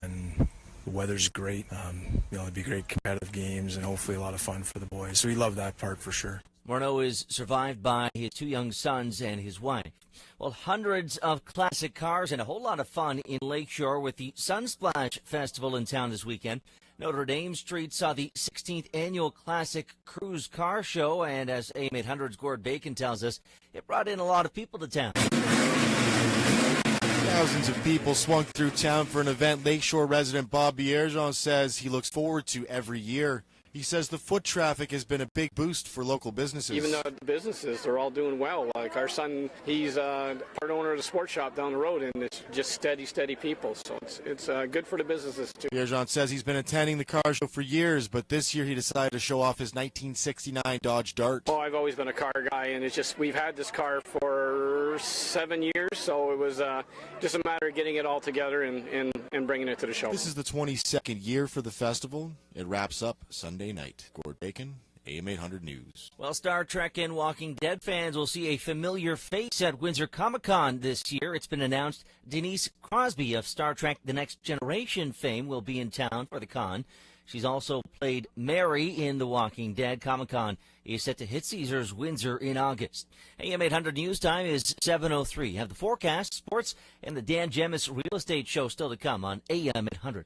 and the weather's great. It'd be great competitive games and hopefully a lot of fun for the boys. So we love that part for sure. Morneau is survived by his 2 young sons and his wife. Well, hundreds of classic cars and a whole lot of fun in Lakeshore with the Sunsplash Festival in town this weekend. Notre Dame Street saw the 16th annual Classic Cruise Car Show, and as AM800's Gord Bacon tells us, it brought in a lot of people to town. Thousands of people swung through town for an event Lakeshore resident Bob Biergeon says he looks forward to every year. He says the foot traffic has been a big boost for local businesses. Even though the businesses, they're all doing well. Like our son, he's part owner of the sports shop down the road, and it's just steady people. So it's good for the businesses, too. Biergeon says he's been attending the car show for years, but this year he decided to show off his 1969 Dodge Dart. Oh, I've always been a car guy, and it's just we've had this car for 7 years, so it was just a matter of getting it all together and bringing it to the show. This is the 22nd year for the festival. It wraps up Sunday night. Gord Bacon, AM800 News. Well, Star Trek and Walking Dead fans will see a familiar face at Windsor Comic-Con this year. It's been announced Denise Crosby of Star Trek The Next Generation fame will be in town for the con. She's also played Mary in The Walking Dead. Comic-Con is set to hit Caesars Windsor in August. AM800 News Time is 7:03. Have the forecast, sports, and the Dan Gemus Real Estate Show still to come on AM800.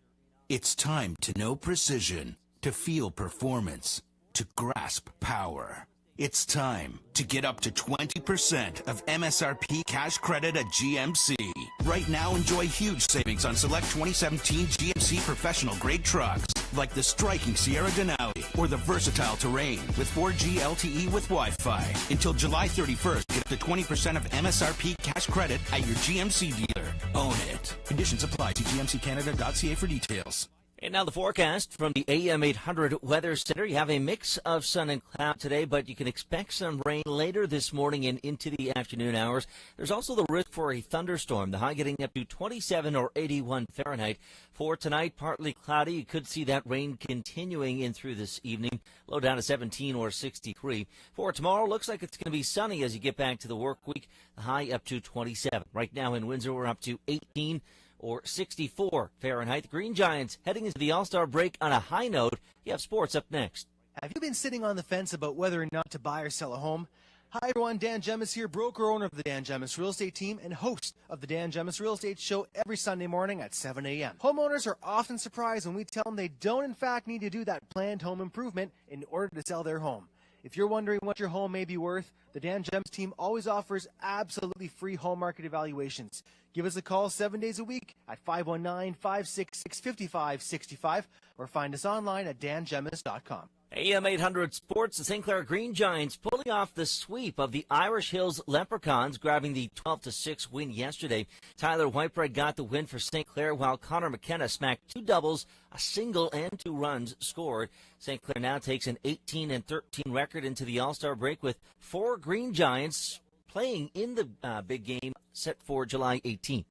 It's time to know precision, to feel performance, to grasp power. It's time to get up to 20% of MSRP cash credit at GMC. Right now, enjoy huge savings on select 2017 GMC professional grade trucks, like the striking Sierra Denali or the versatile Terrain with 4G LTE with Wi-Fi. Until July 31st, get up to 20% of MSRP cash credit at your GMC dealer. Own it. Conditions apply. See gmccanada.ca for details. And now the forecast from the AM800 Weather Center. You have a mix of sun and cloud today, but you can expect some rain later this morning and into the afternoon hours. There's also the risk for a thunderstorm, the high getting up to 27 or 81 Fahrenheit. For tonight, partly cloudy. You could see that rain continuing in through this evening, low down to 17 or 63. For tomorrow, looks like it's going to be sunny as you get back to the work week, the high up to 27. Right now in Windsor, we're up to 18 or 64 Fahrenheit. The Green Giants heading into the All-Star break on a high note. You have sports up next. Have you been sitting on the fence about whether or not to buy or sell a home? Hi everyone, Dan Gemus here, broker owner of the Dan Gemus Real Estate Team and host of the Dan Gemus Real Estate Show every Sunday morning at 7 a.m. Homeowners are often surprised when we tell them they don't in fact need to do that planned home improvement in order to sell their home. If you're wondering what your home may be worth, the Dan Gemus team always offers absolutely free home market evaluations. Give us a call 7 days a week at 519-566-5565 or find us online at dangemus.com. AM800 Sports, the St. Clair Green Giants pulling off the sweep of the Irish Hills Leprechauns, grabbing the 12-6 win yesterday. Tyler Whitebread got the win for St. Clair, while Connor McKenna smacked 2 doubles, a single, and 2 runs scored. St. Clair now takes an 18-13 record into the All-Star break with 4 Green Giants playing in the big game set for July 18th.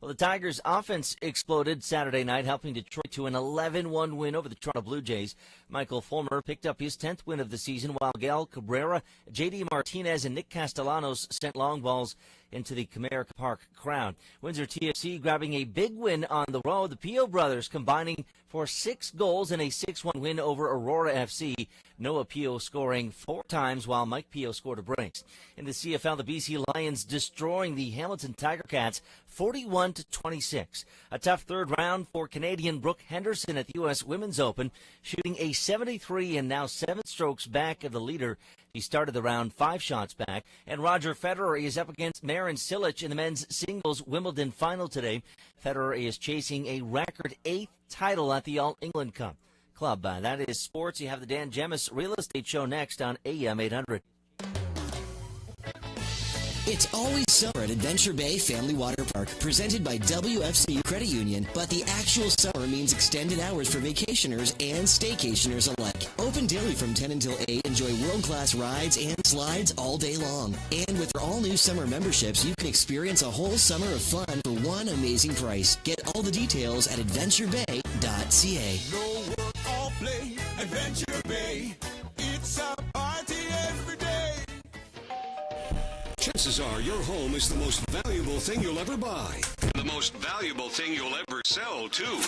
Well, the Tigers' offense exploded Saturday night, helping Detroit to an 11-1 win over the Toronto Blue Jays. Michael Fulmer picked up his 10th win of the season, while Gael Cabrera, J.D. Martinez, and Nick Castellanos sent long balls into the Comerica Park crowd. Windsor TFC grabbing a big win on the road. The Pio brothers combining for 6 goals in a 6-1 win over Aurora FC. Noah Pio scoring 4 times, while Mike Pio scored a brace. In the CFL, the BC Lions destroying the Hamilton Tiger Cats 41-26. A tough third round for Canadian Brooke Henderson at the U.S. Women's Open, shooting a 73 and now 7 strokes back of the leader. He started the round 5 shots back. And Roger Federer is up against Marin Cilic in the men's singles Wimbledon final today. Federer is chasing a record 8th title at the All-England Cup. Club. That is sports. You have the Dan Gemus Real Estate Show next on AM800. It's always summer at Adventure Bay Family Water Park, presented by WFC Credit Union, but the actual summer means extended hours for vacationers and staycationers alike. Open daily from 10 until 8. Enjoy world-class rides and slides all day long. And with our all-new summer memberships, you can experience a whole summer of fun for one amazing price. Get all the details at adventurebay.ca. No work, all play, Adventure Bay. It's a party every day. Chances are your home is the most valuable thing you'll ever buy. The most valuable thing you'll ever sell, too.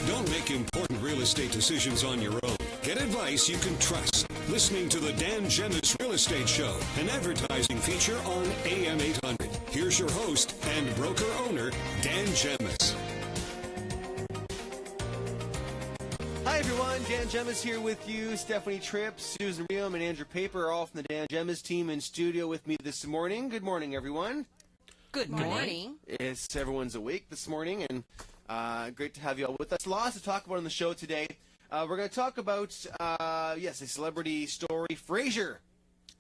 Don't make important real estate decisions on your own. Get advice you can trust. Listening to the Dan Gemus Real Estate Show, an advertising feature on AM800. Here's your host and broker owner, Dan Gemus. Hi, everyone. Dan Gemus here with you. Stephanie Tripp, Susan Reaume, and Andrew Paper are all from the Dan Gemus team in studio with me this morning. Good morning, everyone. Good morning. Everyone's awake this morning, and great to have you all with us. Lots to talk about on the show today. We're going to talk about, a celebrity story, Frasier.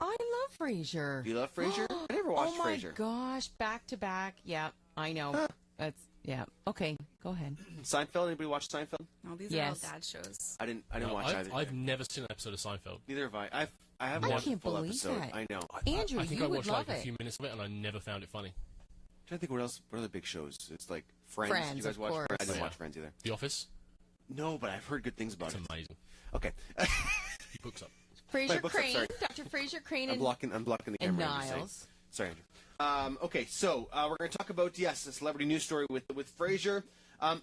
I love Frasier. You love Frasier? I never watched Frasier. Oh, my gosh. Back to back. Yeah, I know. Yeah. Okay, go ahead. Seinfeld? Anybody watch Seinfeld? No, these are all dad shows. I didn't watch either. I've never seen an episode of Seinfeld. Neither have I. I haven't watched a full episode. That. I know. Andrew, I think you I would watched love like it. a few minutes of it, and I never found it funny. I'm trying to think what else. What other big shows? It's like Friends. Friends, You guys of watch course. Friends? I didn't watch Friends either. The Office? No, but I've heard good things about It's it. amazing. Okay. Books up. Fraser books up, Crane, sorry. Dr. Fraser Crane, I'm blocking the and camera. Niles. Sorry, Andrew. Okay, so we're going to talk about, a celebrity news story with Frasier.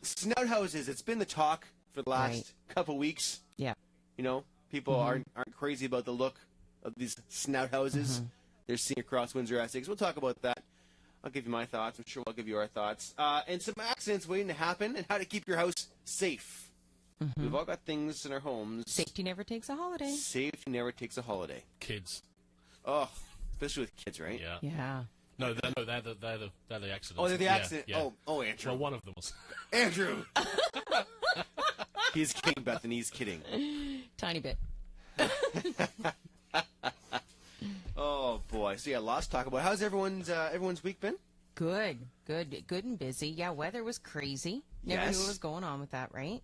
Snout Houses, it's been the talk for the last couple weeks. Yeah. You know, people aren't crazy about the look of these Snout Houses they're seeing across Windsor, Essex. We'll talk about that. I'll give you my thoughts. I'm sure we'll give you our thoughts. And some accidents waiting to happen and how to keep your house safe. We've all got things in our homes. Safety never takes a holiday. Safety never takes a holiday. Kids. Oh, especially with kids, right? Yeah. Yeah. No, they're the accidents. Oh, they're the accident. Yeah. Oh, Andrew. Well, one of them was. Andrew! He's kidding, Bethany. He's kidding. Tiny bit. Oh, boy. So, lots to talk about. How's everyone's week been? Good and busy. Yeah, weather was crazy. Never knew what was going on with that, right?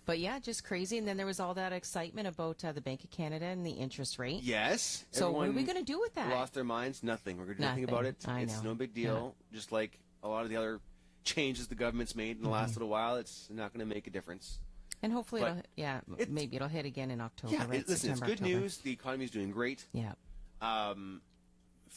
But yeah, just crazy. And then there was all that excitement about the Bank of Canada and the interest rate. Yes. So what are we going to do with that? Lost their minds. Nothing. We're going to do nothing about it. It's no big deal. Yeah. Just like a lot of the other changes the government's made in the last little while, it's not going to make a difference. And hopefully, maybe it'll hit again in October. Yeah, right? Listen, September, it's good news. The economy is doing great. Yeah. From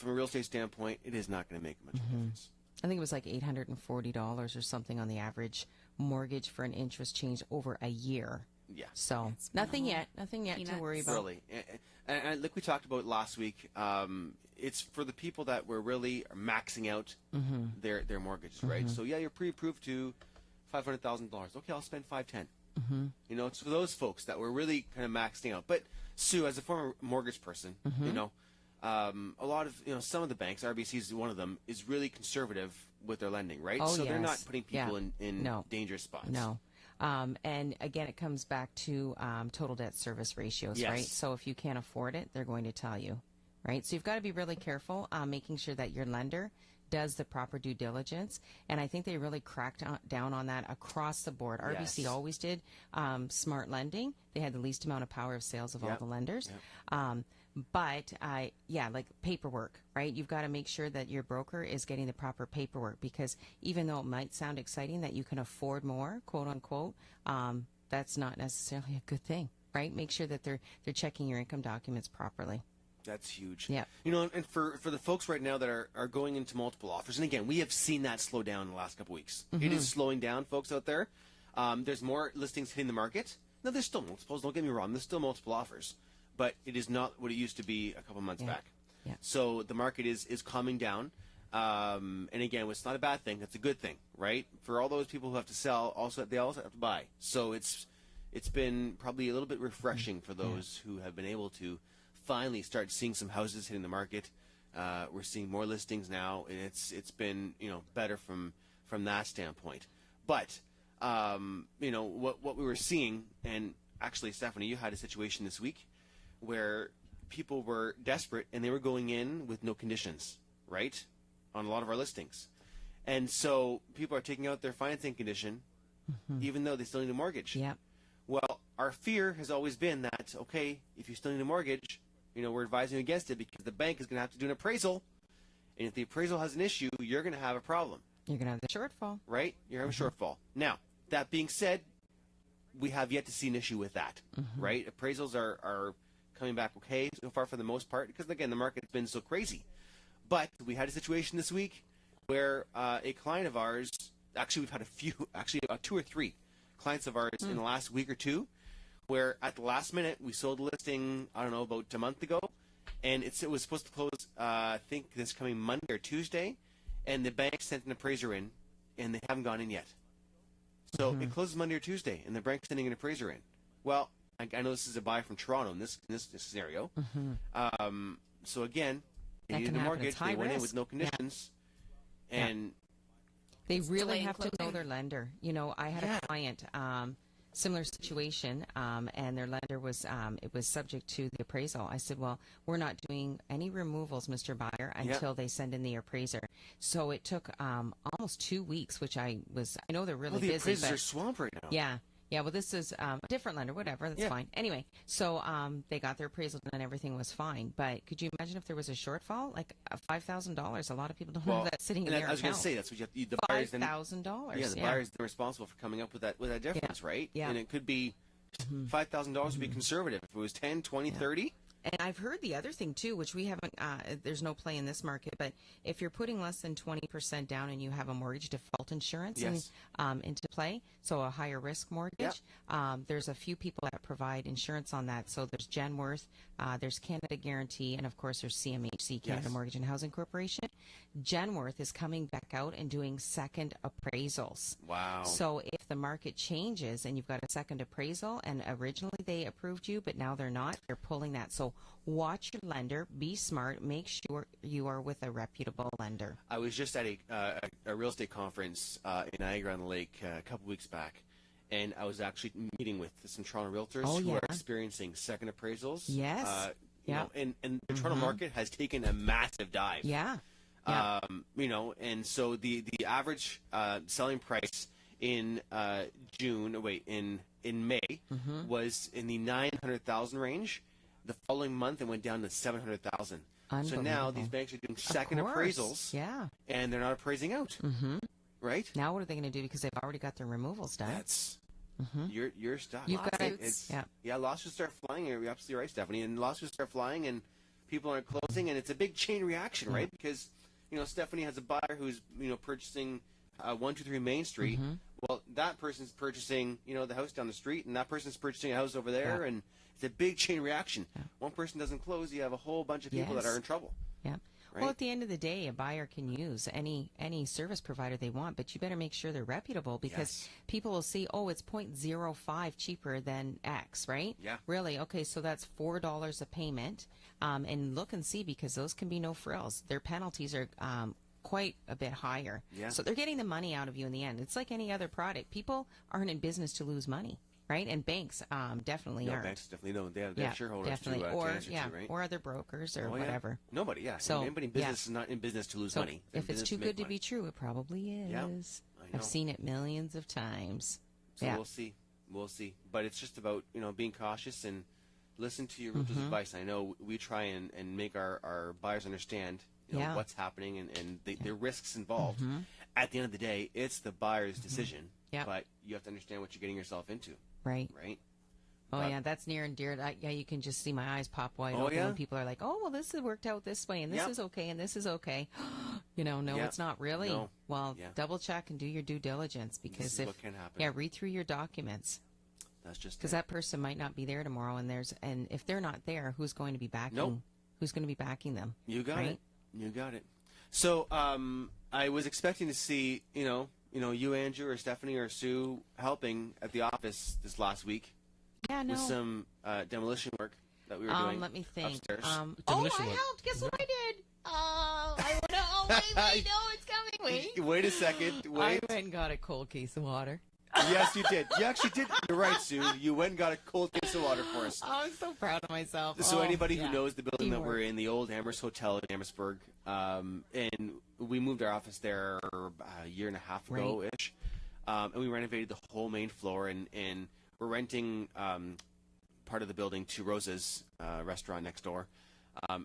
a real estate standpoint, it is not going to make much of a difference. I think it was like $840 or something on the average mortgage for an interest change over a year. Yeah. So nothing yet to worry about. Really. And like we talked about last week, it's for the people that were really maxing out their mortgages, right? So you're pre-approved to $500,000. Okay, I'll spend $510,000. You know, it's for those folks that were really kind of maxing out. But Sue, as a former mortgage person, you know, a lot of some of the banks, RBC is one of them, is really conservative with their lending, right? Oh, so yes. they're not putting people in No. dangerous spots. No. And again, it comes back to total debt service ratios, Yes. right? So if you can't afford it, they're going to tell you, right? So you've got to be really careful making sure that your lender does the proper due diligence. And I think they really cracked down on that across the board. RBC always did smart lending. They had the least amount of power of sales of all the lenders. But like paperwork, right? You've got to make sure that your broker is getting the proper paperwork, because even though it might sound exciting that you can afford more, quote unquote, that's not necessarily a good thing, right? Make sure that they're checking your income documents properly. That's huge. Yeah. You know, and for the folks right now that are going into multiple offers, and again, we have seen that slow down in the last couple weeks. It is slowing down, folks out there. There's more listings hitting the market. Now, there's still multiples. Don't get me wrong. There's still multiple offers. But it is not what it used to be a couple months back. Yeah. So the market is calming down. And again, it's not a bad thing. It's a good thing, right? For all those people who have to sell, they also have to buy. So it's been probably a little bit refreshing for those who have been able to finally start seeing some houses hitting the market. We're seeing more listings now, and it's been better from that standpoint. But what we were seeing, and actually, Stephanie, you had a situation this week where people were desperate and they were going in with no conditions, right, on a lot of our listings. And so people are taking out their financing condition even though they still need a mortgage. Yeah. Well, our fear has always been that, okay, if you still need a mortgage, we're advising against it because the bank is going to have to do an appraisal. And if the appraisal has an issue, you're going to have a problem. You're going to have the shortfall. Right? You're going to have a shortfall. Now, that being said, we have yet to see an issue with that, right? Appraisals are coming back okay so far for the most part because, again, the market's been so crazy. But we had a situation this week where a client of ours actually we've had a few, actually about 2 or 3 clients of ours in the last week or two, where at the last minute we sold a listing, I don't know, about a month ago, and it was supposed to close, I think this coming Monday or Tuesday, and the bank sent an appraiser in, and they haven't gone in yet. So it closes Monday or Tuesday, and the bank's sending an appraiser in. Well, I know this is a buy from Toronto in this scenario. So again, they needed a mortgage. They went in with no conditions, and they really delaying have to know closing. their lender. You know, I had a client, similar situation, and their lender was it was subject to the appraisal. I said, well, we're not doing any removals, Mr. Buyer, until they send in the appraiser. So it took almost 2 weeks, which I know they're really the busy. appraisers but are swamped right now. Yeah, well, this is a different lender, whatever, that's fine. Anyway, so they got their appraisal done and everything was fine. But could you imagine if there was a shortfall? Like $5,000. A lot of people don't have that sitting in their account. I was going to say, that's what you have to, the buyers then, $5,000. Yeah, the buyers are responsible for coming up with that difference, right? Yeah. And it could be $5,000 would be conservative. If it was 10, 20, 30. And I've heard the other thing, too, which we haven't, there's no play in this market, but if you're putting less than 20% down and you have a mortgage default insurance into play, so a higher risk mortgage, there's a few people that provide insurance on that. So there's Genworth, there's Canada Guarantee, and of course there's CMHC, Canada Mortgage and Housing Corporation. Genworth is coming back out and doing second appraisals. Wow. So if the market changes and you've got a second appraisal and originally they approved you, but now they're not, they're pulling that. So watch your lender, be smart, make sure you are with a reputable lender. I was just at a real estate conference in Niagara-on-the-Lake a couple weeks back, and I was actually meeting with some Toronto realtors who are experiencing second appraisals. Yes. You know, and the Toronto market has taken a massive dive. Yeah. You know, and so the average selling price in in May was in the 900,000 range. The following month, it went down to 700,000. So now these banks are doing second appraisals, and they're not appraising out, right? Now what are they going to do because they've already got their removals done? That's you're stuck. You've got lawsuits start flying. You're absolutely right, Stephanie. And lawsuits start flying, and people aren't closing, and it's a big chain reaction, right? Because Stephanie has a buyer who's purchasing 123 Main Street. Well, that person's purchasing the house down the street, and that person's purchasing a house over there, and it's a big chain reaction. One person doesn't close, you have a whole bunch of people that are in trouble. Yeah. Right? Well, at the end of the day, a buyer can use any service provider they want, but you better make sure they're reputable because people will see, oh, it's 0.05 cheaper than X, right? Yeah. Really? Okay, so that's $4 a payment. And look and see because those can be no frills. Their penalties are quite a bit higher. Yeah. So they're getting the money out of you in the end. It's like any other product. People aren't in business to lose money. Right, and banks definitely aren't. Banks definitely don't. They have shareholders definitely. to answer to, right? Or other brokers or whatever. Nobody, So anybody in business is not in business to lose money. If it's too good to be true, it probably is. Yeah, I've seen it millions of times. So we'll see. But it's just about being cautious and listen to your realtor's advice. I know we try and make our buyers understand what's happening and the risks involved. At the end of the day, it's the buyer's decision. But you have to understand what you're getting yourself into. Right. Oh, But- yeah, that's near and dear. You can just see my eyes pop wide open when people are like, oh, well, this has worked out this way, and this is okay, and this is okay. No, it's not really. No. Well, double check and do your due diligence because what can happen. Yeah, read through your documents. That's just because that person might not be there tomorrow, and if they're not there, who's going to be backing? Who's going to be backing them? You got it. You got it. So I was expecting to see you, Andrew, or Stephanie, or Sue helping at the office this last week. Yeah, no. With some demolition work that we were doing. Let me think. Upstairs. I helped. Guess what I did? I know. Wait, no, it's coming. Wait a second. Wait. I went and got a cold case of water. Yes, you did. You actually did. You're right, Sue. You went and got a cold case of water for us. I'm so proud of myself. So anybody who knows the building that we're in, the old Amherst Hotel in Amherstburg, and we moved our office there a year and a half ago-ish, and we renovated the whole main floor, and we're renting part of the building to Rosa's restaurant next door,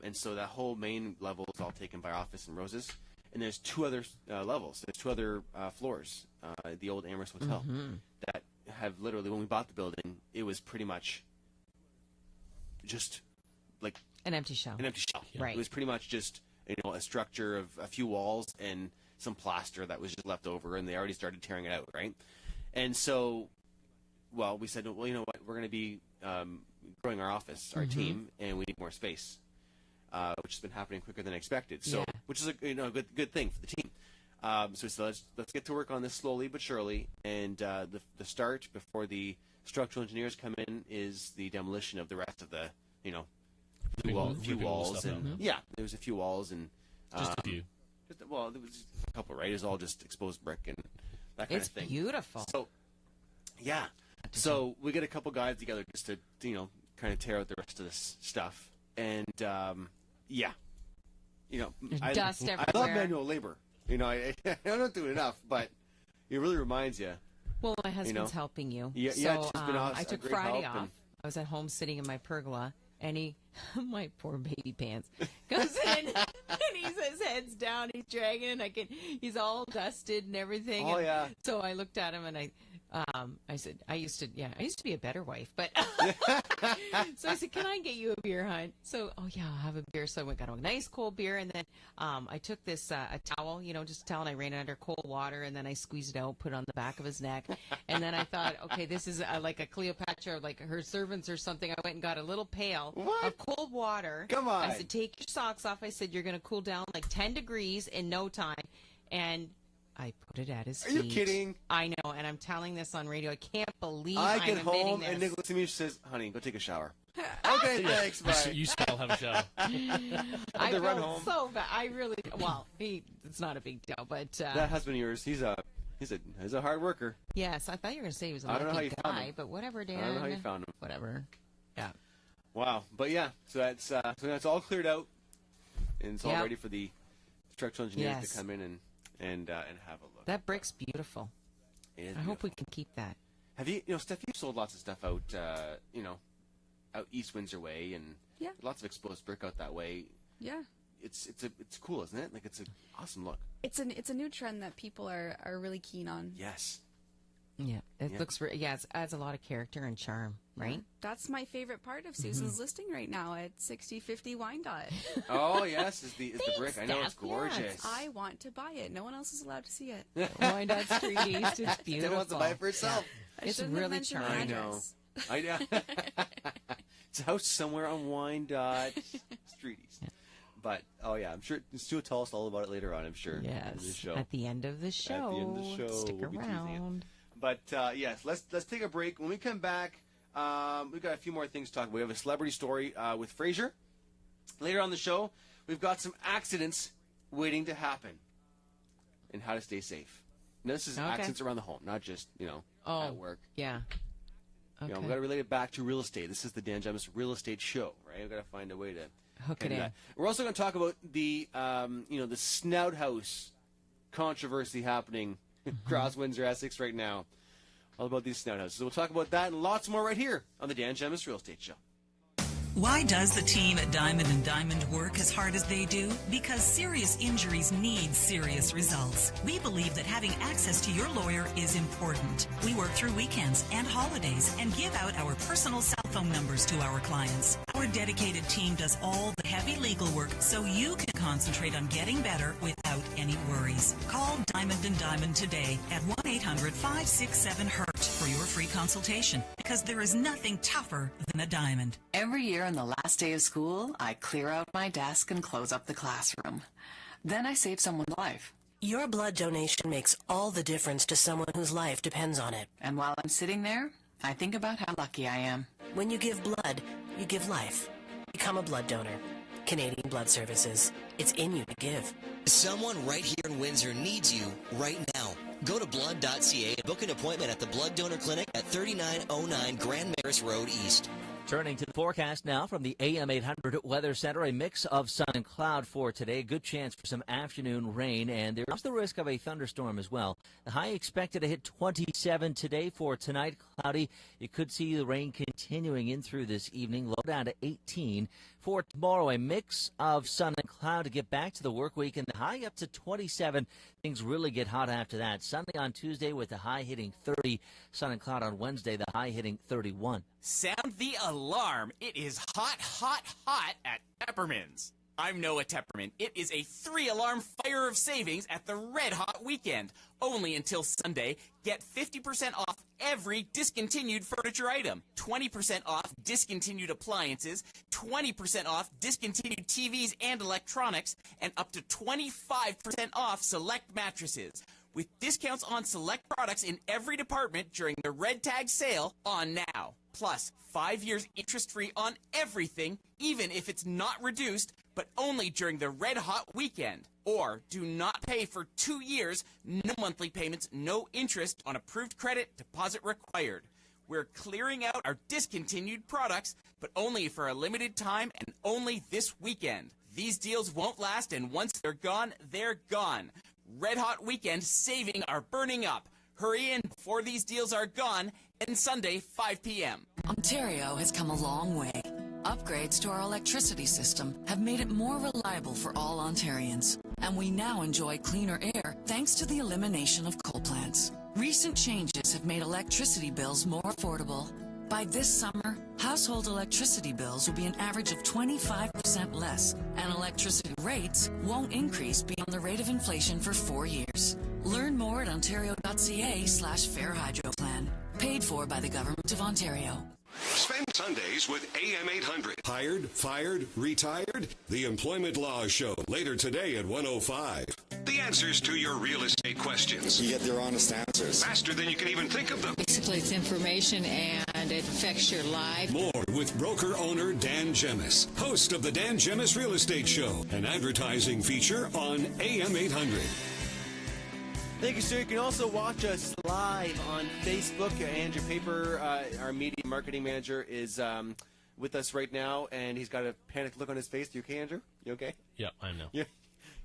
and so that whole main level is all taken by office and Rosa's. And there's 2 other levels. There's 2 other floors, the old Amherst Hotel, that have literally, when we bought the building, it was pretty much just like an empty shell. An empty shell. Right. It was pretty much just a structure of a few walls and some plaster that was just left over, and they already started tearing it out, right? And so, well, we said, well, you know what, we're going to be growing our office, our team, and we need more space, which has been happening quicker than expected. So, which is a good thing for the team. So we said, let's get to work on this slowly but surely, and the start before the structural engineers come in is the demolition of the rest of the, few walls, and there was a few walls, and just a few. Well, there was a couple, right? It was all just exposed brick and that kind of thing. It's beautiful. So, yeah. So we get a couple guys together just to, kind of tear out the rest of this stuff, and dust everywhere. I love manual labor. I don't do it enough, but it really reminds you. Well, my husband's helping you. Yeah, so, it's just been I took Friday off. And I was at home sitting in my pergola, and my poor baby pants, goes in, and his head's down, he's dragging, he's all dusted and everything. Oh, and yeah. So I looked at him, and I said, I used to be a better wife, but so I said, can I get you a beer, hon? So, I'll have a beer. So I got a nice cold beer, and then I took this a towel, just a towel, and I ran it under cold water, and then I squeezed it out, put it on the back of his neck, and then I thought, okay, this is like a Cleopatra, like her servants or something. I went and got a little pail of cold water. Come on. I said, take your socks off. I said, you're going to cool down like 10 degrees in no time, and I put it at his feet. Are you kidding? I know, and I'm telling this on radio. I can't believe I I'm get home, this. and Nick looks at me and says, honey, go take a shower. Okay, thanks, bye. You still have a shower. I to run felt home. so bad. I really, it's not a big deal, but. That husband of yours, he's a hard worker. Yes, I thought you were going to say he was a I don't know how lucky you found guy, him. but whatever, Dan. I don't know how you found him. Whatever. Yeah. Wow, but yeah, so that's all cleared out, and it's all ready for the structural engineers to come in and have a look. That brick's beautiful. I hope we can keep that. Have you, Steph, you've sold lots of stuff out, out East Windsor way, and lots of exposed brick out that way. Yeah. It's cool, isn't it? Like, it's an awesome look. It's a new trend that people are really keen on. Yes. Yeah, it looks. It adds a lot of character and charm, right? That's my favorite part of Susan's listing right now at 6050 Wyandotte. Oh yes, is the brick? I know it's gorgeous. Yes, I want to buy it. No one else is allowed to see it. Wyandotte Street East. It's beautiful. Steph wants to buy it for herself. Yeah. It's really charming. I know. It's a house somewhere on Wyandotte Street East. But I'm sure Stu will tell us all about it later on. I'm sure. Yes. At the end of the show. Stick around. But yes, let's take a break. When we come back, we've got a few more things to talk about. We have a celebrity story with Fraser. Later on the show, we've got some accidents waiting to happen and how to stay safe. Now, this is accidents around the home, not just, at work. Yeah. Okay. We've got to relate it back to real estate. This is the Dan Gemus Real Estate Show, right? We've got to find a way to hook it in. That. We're also going to talk about the, the Snout House controversy happening across Windsor, Essex right now. All about these Snout Houses. So we'll talk about that and lots more right here on the Dan Gemus Real Estate Show. Why does the team at Diamond & Diamond work as hard as they do? Because serious injuries need serious results. We believe that having access to your lawyer is important. We work through weekends and holidays and give out our personal cell phone numbers to our clients. Our dedicated team does all the heavy legal work so you can concentrate on getting better without any worries. Call Diamond & Diamond today at 1-800-567-HURT for your free consultation, because there is nothing tougher than a diamond. Every year on the last day of school, I clear out my desk and close up the classroom. Then I save someone's life. Your blood donation makes all the difference to someone whose life depends on it. And while I'm sitting there, I think about how lucky I am. When you give blood, you give life. Become a blood donor. Canadian Blood Services. It's in you to give. Someone right here in Windsor needs you right now. Go to blood.ca and book an appointment at the Blood Donor Clinic at 3909 Grand Maris Road East. Turning to the forecast now from the AM800 Weather Center, a mix of sun and cloud for today. Good chance for some afternoon rain, and there's the risk of a thunderstorm as well. The high expected to hit 27 today. For tonight, cloudy. You could see the rain continuing in through this evening, low down to 18. For tomorrow, a mix of sun and cloud to get back to the work week, and the high up to 27. Things really get hot after that. Sunday on Tuesday with the high hitting 30. Sun and cloud on Wednesday, the high hitting 31. Sound the alarm. It is hot, hot, hot at Peppermin's. I'm Noah Tepperman. It is a 3-alarm fire of savings at the Red Hot Weekend. Only until Sunday, get 50% off every discontinued furniture item, 20% off discontinued appliances, 20% off discontinued TVs and electronics, and up to 25% off select mattresses. With discounts on select products in every department during the Red Tag sale on now. Plus, 5 years interest-free on everything, even if it's not reduced, but only during the Red Hot Weekend. Or do not pay for 2 years, no monthly payments, no interest on approved credit, deposit required. We're clearing out our discontinued products, but only for a limited time and only this weekend. These deals won't last, and once they're gone, they're gone. Red Hot Weekend saving are burning up. Hurry in before these deals are gone, and Sunday, 5 p.m. Ontario has come a long way. Upgrades to our electricity system have made it more reliable for all Ontarians. And we now enjoy cleaner air thanks to the elimination of coal plants. Recent changes have made electricity bills more affordable. By this summer, household electricity bills will be an average of 25% less, and electricity rates won't increase beyond the rate of inflation for 4 years. Learn more at ontario.ca/Fair Hydro Plan. Paid for by the Government of Ontario. Spend Sundays with AM800. Hired, fired, retired? The Employment Law Show later today at 1:05. The answers to your real estate questions. You get their honest answers. Faster than you can even think of them. Basically, it's information and it affects your life. More with broker owner Dan Gemus, host of the Dan Gemus Real Estate Show, an advertising feature on AM800. Thank you, sir. You can also watch us live on Facebook. Andrew Paper, our media marketing manager, is with us right now, and he's got a panicked look on his face. You okay, Andrew? You okay? Yeah, I am now. Yeah,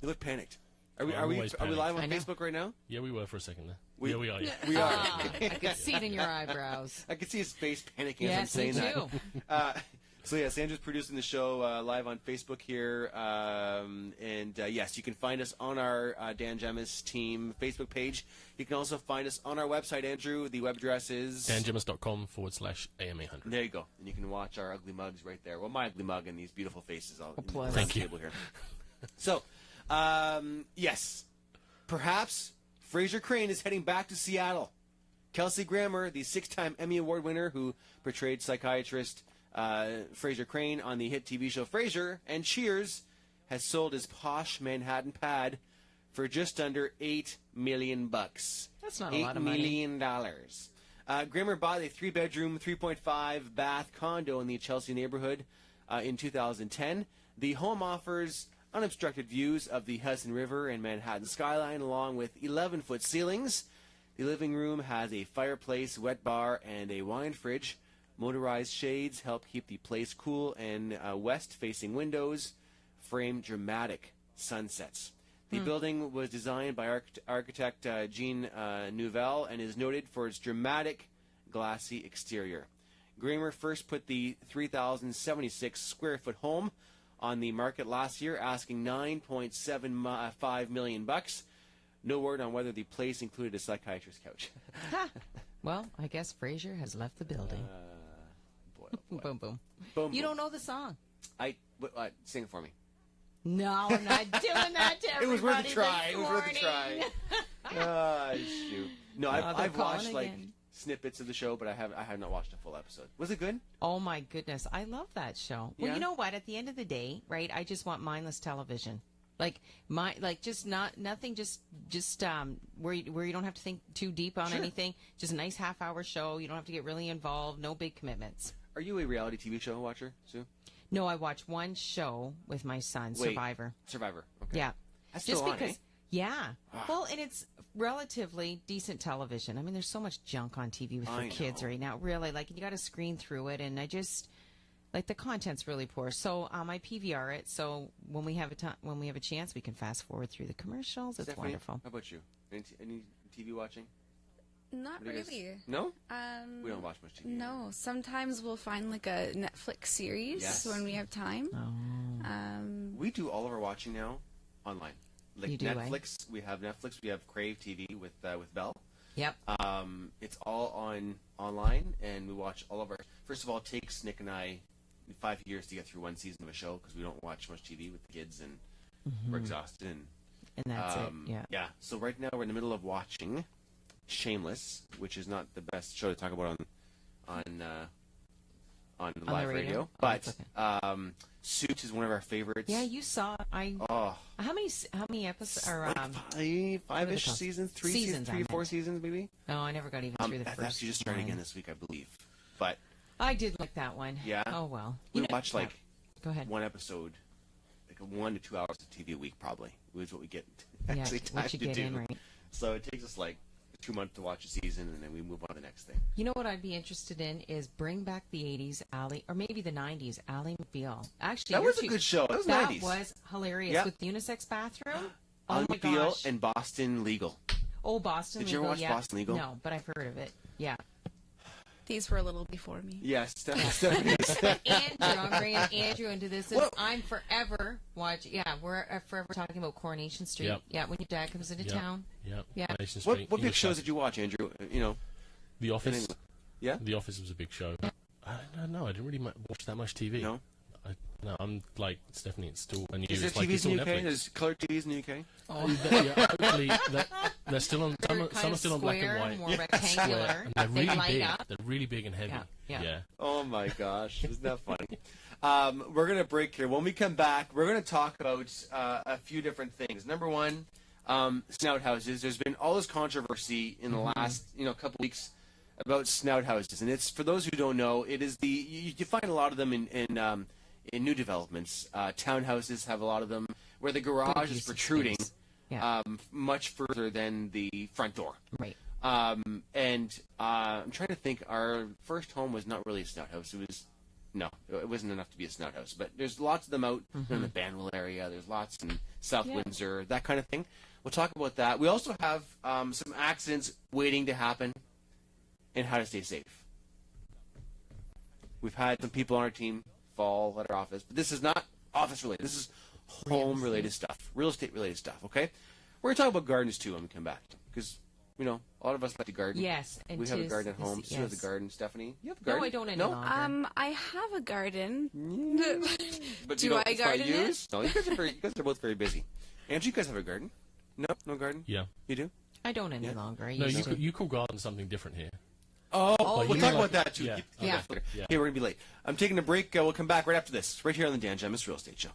you look panicked. Are we live on Facebook right now? Yeah, we were for a second there. We are. Yeah. We are. I could see it in your eyebrows. I could see his face panicking as I'm saying that. So yes, Andrew's producing the show live on Facebook here, and yes, you can find us on our Dan Gemus team Facebook page. You can also find us on our website, Andrew. The web address is dangemus.com/AM800. There you go, and you can watch our ugly mugs right there. Well, my ugly mug and these beautiful faces all Thank you. Table here. So, yes, perhaps Fraser Crane is heading back to Seattle. Kelsey Grammer, the 6-time Emmy Award winner who portrayed psychiatrist Fraser Crane on the hit TV show Frasier and Cheers, has sold his posh Manhattan pad for just under $8 million. That's not a lot of money. $8 million. Grammer bought a 3-bedroom, 3.5 bath condo in the Chelsea neighborhood in 2010. The home offers unobstructed views of the Hudson River and Manhattan skyline, along with 11-foot ceilings. The living room has a fireplace, wet bar, and a wine fridge. Motorized shades help keep the place cool, and west-facing windows frame dramatic sunsets. The building was designed by architect Jean Nouvel and is noted for its dramatic, glassy exterior. Grammer first put the 3,076-square-foot home on the market last year, asking $9.75 million. No word on whether the place included a psychiatrist's couch. Well, I guess Frasier has left the building. Boy, oh boy. Boom, boom. Boom, You boom. don't know the song. Sing it for me. No, I'm not doing that to everybody. It was worth a try. This It was worth a try. morning. Shoot. No, they're I've watched calling like again. snippets of the show, but I have not watched a full episode. Was it good? Oh my goodness, I love that show. Well, Yeah? you know what? At the end of the day, right? I just want mindless television. Nothing, just where you don't have to think too deep on anything. Just a nice half-hour show. You don't have to get really involved. No big commitments. Are you a reality TV show watcher, Sue? No, I watch one show with my son, Survivor. Survivor. Okay. Yeah. That's Just still on, because. eh? Yeah. Ah. Well, and it's relatively decent television. I mean, there's so much junk on TV for kids right now. Really, you got to screen through it, and I just the content's really poor. So I PVR it. So when we have a chance, we can fast forward through the commercials. It's Stephanie, wonderful. How about you? Any TV watching? Not What do you guys- really. No? We don't watch much TV. No. Sometimes we'll find a Netflix series Yes. when we have time. We do all of our watching now online. You do, eh? Netflix, we have Netflix. We have Crave TV with Bell. Yep. It's all online, and we watch all of our. First of all, it takes Nick and I 5 years to get through one season of a show because we don't watch much TV with the kids and we're exhausted. And that's it. Yeah. Yeah. So right now we're in the middle of watching Shameless, which is not the best show to talk about on live the radio. Oh, But okay. Suits is one of our favorites. Yeah, you saw. How many episodes? Or five-ish seasons, three or four seasons, maybe. No, I never got even through the first. That's just starting again this week, I believe. But I did like that one. Yeah. Oh well. We watch Go ahead. one episode, like 1 to 2 hours of TV a week, probably. Is what we get Yeah, actually time what you to get do. in, right? So it takes us like 2 months to watch a season, and then we move on to the next thing. You know what I'd be interested in is bring back the 80s Ally, or maybe the 90s Ally McBeal. Actually, That was a good show. That was 90s. That was hilarious Yeah. with the unisex bathroom. Ally Oh my McBeal gosh. and Boston Legal. Oh, Boston Did Legal. you ever watch yeah. Boston Legal? No, but I've heard of it. Yeah. These were a little before me. Yes, Stephanie. Andrew, I'm bringing Andrew into this. I'm forever watching. Yeah, we're forever talking about Coronation Street. Yep. Yeah, when your dad comes into town. Yep. Yeah. Coronation Street, What big English shows Bath- did you watch, Andrew? The Office. Yeah? The Office was a big show. I don't know. I didn't really watch that much TV. No? No, I'm like Stephanie. It's still a new. Is there it's like TVs it's in all the UK? Netflix. There's color TVs in the UK? Hopefully they're still on. Some are still on black and square, white. more rectangular. And they're They really light big. up. They're really big and heavy. Yeah. Oh my gosh, isn't that funny? We're gonna break here. When we come back, we're gonna talk about a few different things. Number one, Snout Houses. There's been all this controversy in the last couple weeks about Snout Houses, and it's, for those who don't know, it is you find a lot of them in new developments. Townhouses have a lot of them where the garage is protruding much further than the front door. Right. I'm trying to think. Our first home was not really a Snout House. It wasn't enough to be a Snout House. But there's lots of them out in the Banwell area. There's lots in South Windsor, that kind of thing. We'll talk about that. We also have some accidents waiting to happen and how to stay safe. We've had some people on our team fall at our office, but this is not office related. This is home related stuff, real estate related stuff. Okay, we're gonna talk about gardens too when we come back, because a lot of us like to garden. Yes, and we have a garden at home. Sue has a garden. Stephanie, you have a garden? No, I don't any longer. I have a garden. But Do you don't, I it's not garden it? used? No, you guys are both very busy. Andrew, you guys have a garden? No garden. Yeah. You do? I don't any longer. I No, used to. you call garden something different here. Oh, Like we'll you talk like- about that too. Yeah. Yeah. Hey, we're gonna be late. I'm taking a break. We'll come back right after this, right here on the Dan Gemus Real Estate Show.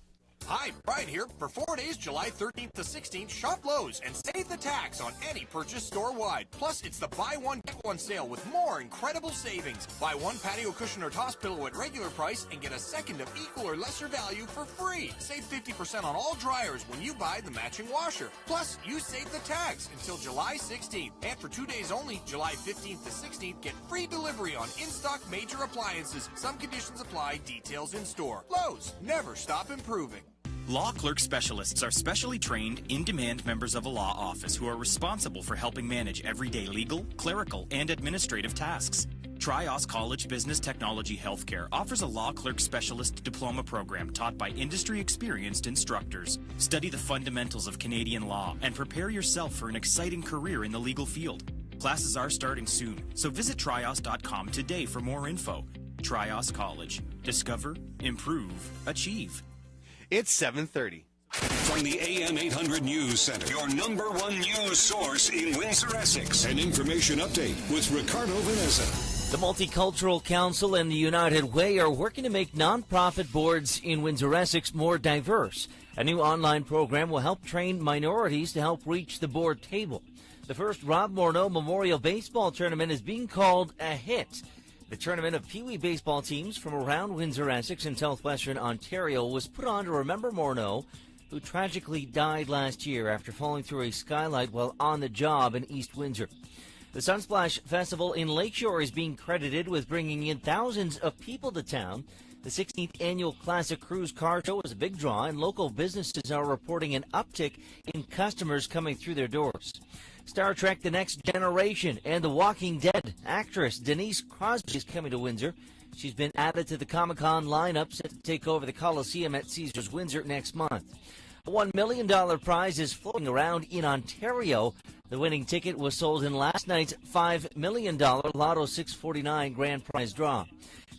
Hi, Brian here. For 4 days, July 13th to 16th, shop Lowe's and save the tax on any purchase store-wide. Plus, it's the buy one, get one sale with more incredible savings. Buy one patio cushion or toss pillow at regular price and get a second of equal or lesser value for free. Save 50% on all dryers when you buy the matching washer. Plus, you save the tax until July 16th. And for 2 days only, July 15th to 16th, get free delivery on in-stock major appliances. Some conditions apply. Details in store. Lowe's, never stop improving. Law clerk specialists are specially trained, in-demand members of a law office who are responsible for helping manage everyday legal, clerical, and administrative tasks. Trios College Business Technology Healthcare offers a law clerk specialist diploma program taught by industry-experienced instructors. Study the fundamentals of Canadian law and prepare yourself for an exciting career in the legal field. Classes are starting soon, so visit trios.com today for more info. Trios College. Discover, improve, achieve. It's 7:30. From the AM800 News Center, your number one news source in Windsor, Essex. An information update with Ricardo Vanessa. The Multicultural Council and the United Way are working to make nonprofit boards in Windsor, Essex more diverse. A new online program will help train minorities to help reach the board table. The first Rob Morneau Memorial Baseball Tournament is being called a hit. The tournament of Pee Wee baseball teams from around Windsor, Essex and southwestern Ontario was put on to remember Morneau, who tragically died last year after falling through a skylight while on the job in East Windsor. The Sunsplash Festival in Lakeshore is being credited with bringing in thousands of people to town. The 16th annual Classic Cruise Car Show is a big draw, and local businesses are reporting an uptick in customers coming through their doors. Star Trek The Next Generation and The Walking Dead actress Denise Crosby is coming to Windsor. She's been added to the Comic-Con lineup set to take over the Coliseum at Caesars Windsor next month. A $1 million prize is floating around in Ontario. The winning ticket was sold in last night's $5 million Lotto 649 grand prize draw.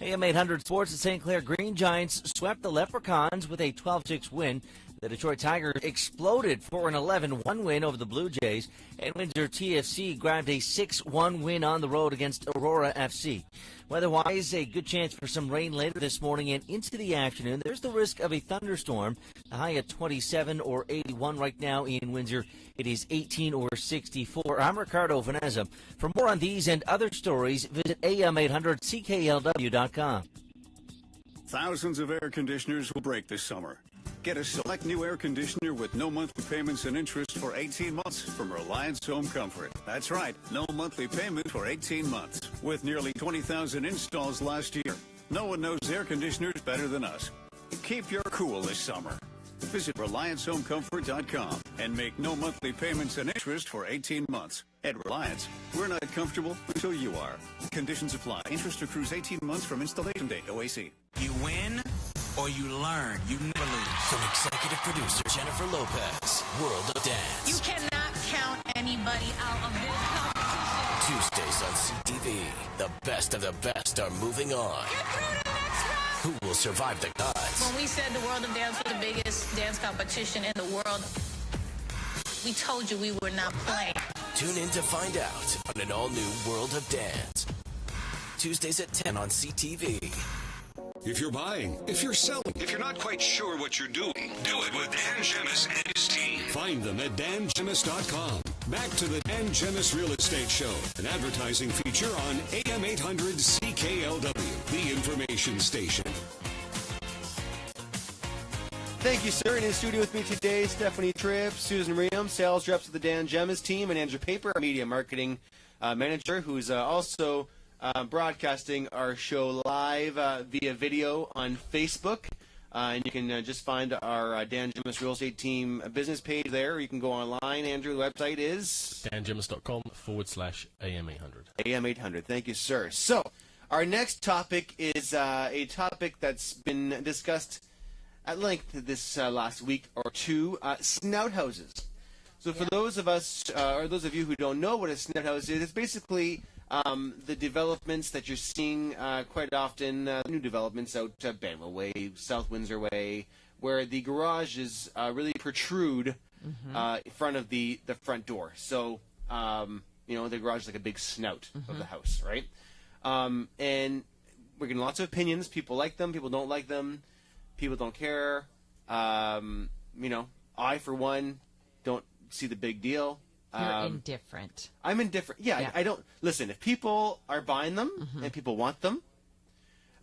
AM800 Sports, the St. Clair Green Giants swept the Leprechauns with a 12-6 win. The Detroit Tigers exploded for an 11-1 win over the Blue Jays, and Windsor TFC grabbed a 6-1 win on the road against Aurora FC. Weather-wise, a good chance for some rain later this morning and into the afternoon. There's the risk of a thunderstorm. The high at 27 or 81 right now in Windsor. It is 18 or 64. I'm Ricardo Vanessa. For more on these and other stories, visit AM800CKLW.com. Thousands of air conditioners will break this summer. Get a select new air conditioner with no monthly payments and interest for 18 months from Reliance Home Comfort. That's right, no monthly payment for 18 months. With nearly 20,000 installs last year, no one knows air conditioners better than us. Keep your cool this summer. Visit RelianceHomeComfort.com and make no monthly payments and interest for 18 months. At Reliance, we're not comfortable until you are. Conditions apply. Interest accrues 18 months from installation date. OAC. You win or you learn. You never lose. From executive producer Jennifer Lopez, World of Dance. You cannot count anybody out of this competition. Tuesdays on CTV. The best of the best are moving on. Get through to the next round. Who will survive the cuts? When we said the World of Dance was the biggest dance competition in the world, we told you we were not playing. Tune in to find out on an all-new World of Dance. Tuesdays at 10 on CTV. If you're buying, if you're selling, if you're not quite sure what you're doing, do it with Dan Gemus and his team. Find them at dangemus.com. Back to the Dan Gemus Real Estate Show, an advertising feature on AM800 CKLW, the information station. Thank you, sir. In studio with me today, Stephanie Tripp, Susan Reaume, sales reps of the Dan Gemus team, and Andrew Paper, our media marketing manager, who's also broadcasting our show live via video on Facebook. And you can just find our Dan Gemus Real Estate Team business page there. Or you can go online. Andrew, the website is? dangemus.com/AM800. AM800. Thank you, sir. So, our next topic is a topic that's been discussed at length this last week or two, Snout Houses. So for those of us, or those of you who don't know what a Snout House is, it's basically the developments that you're seeing quite often, new developments out Banwell Way, South Windsor Way, where the garages really protrude in front of the front door. So, the garage is like a big snout of the house, right? And we're getting lots of opinions. People like them, people don't like them, people don't care. I, for one, don't see the big deal. You're indifferent. I'm indifferent. Yeah, I don't listen. If people are buying them and people want them,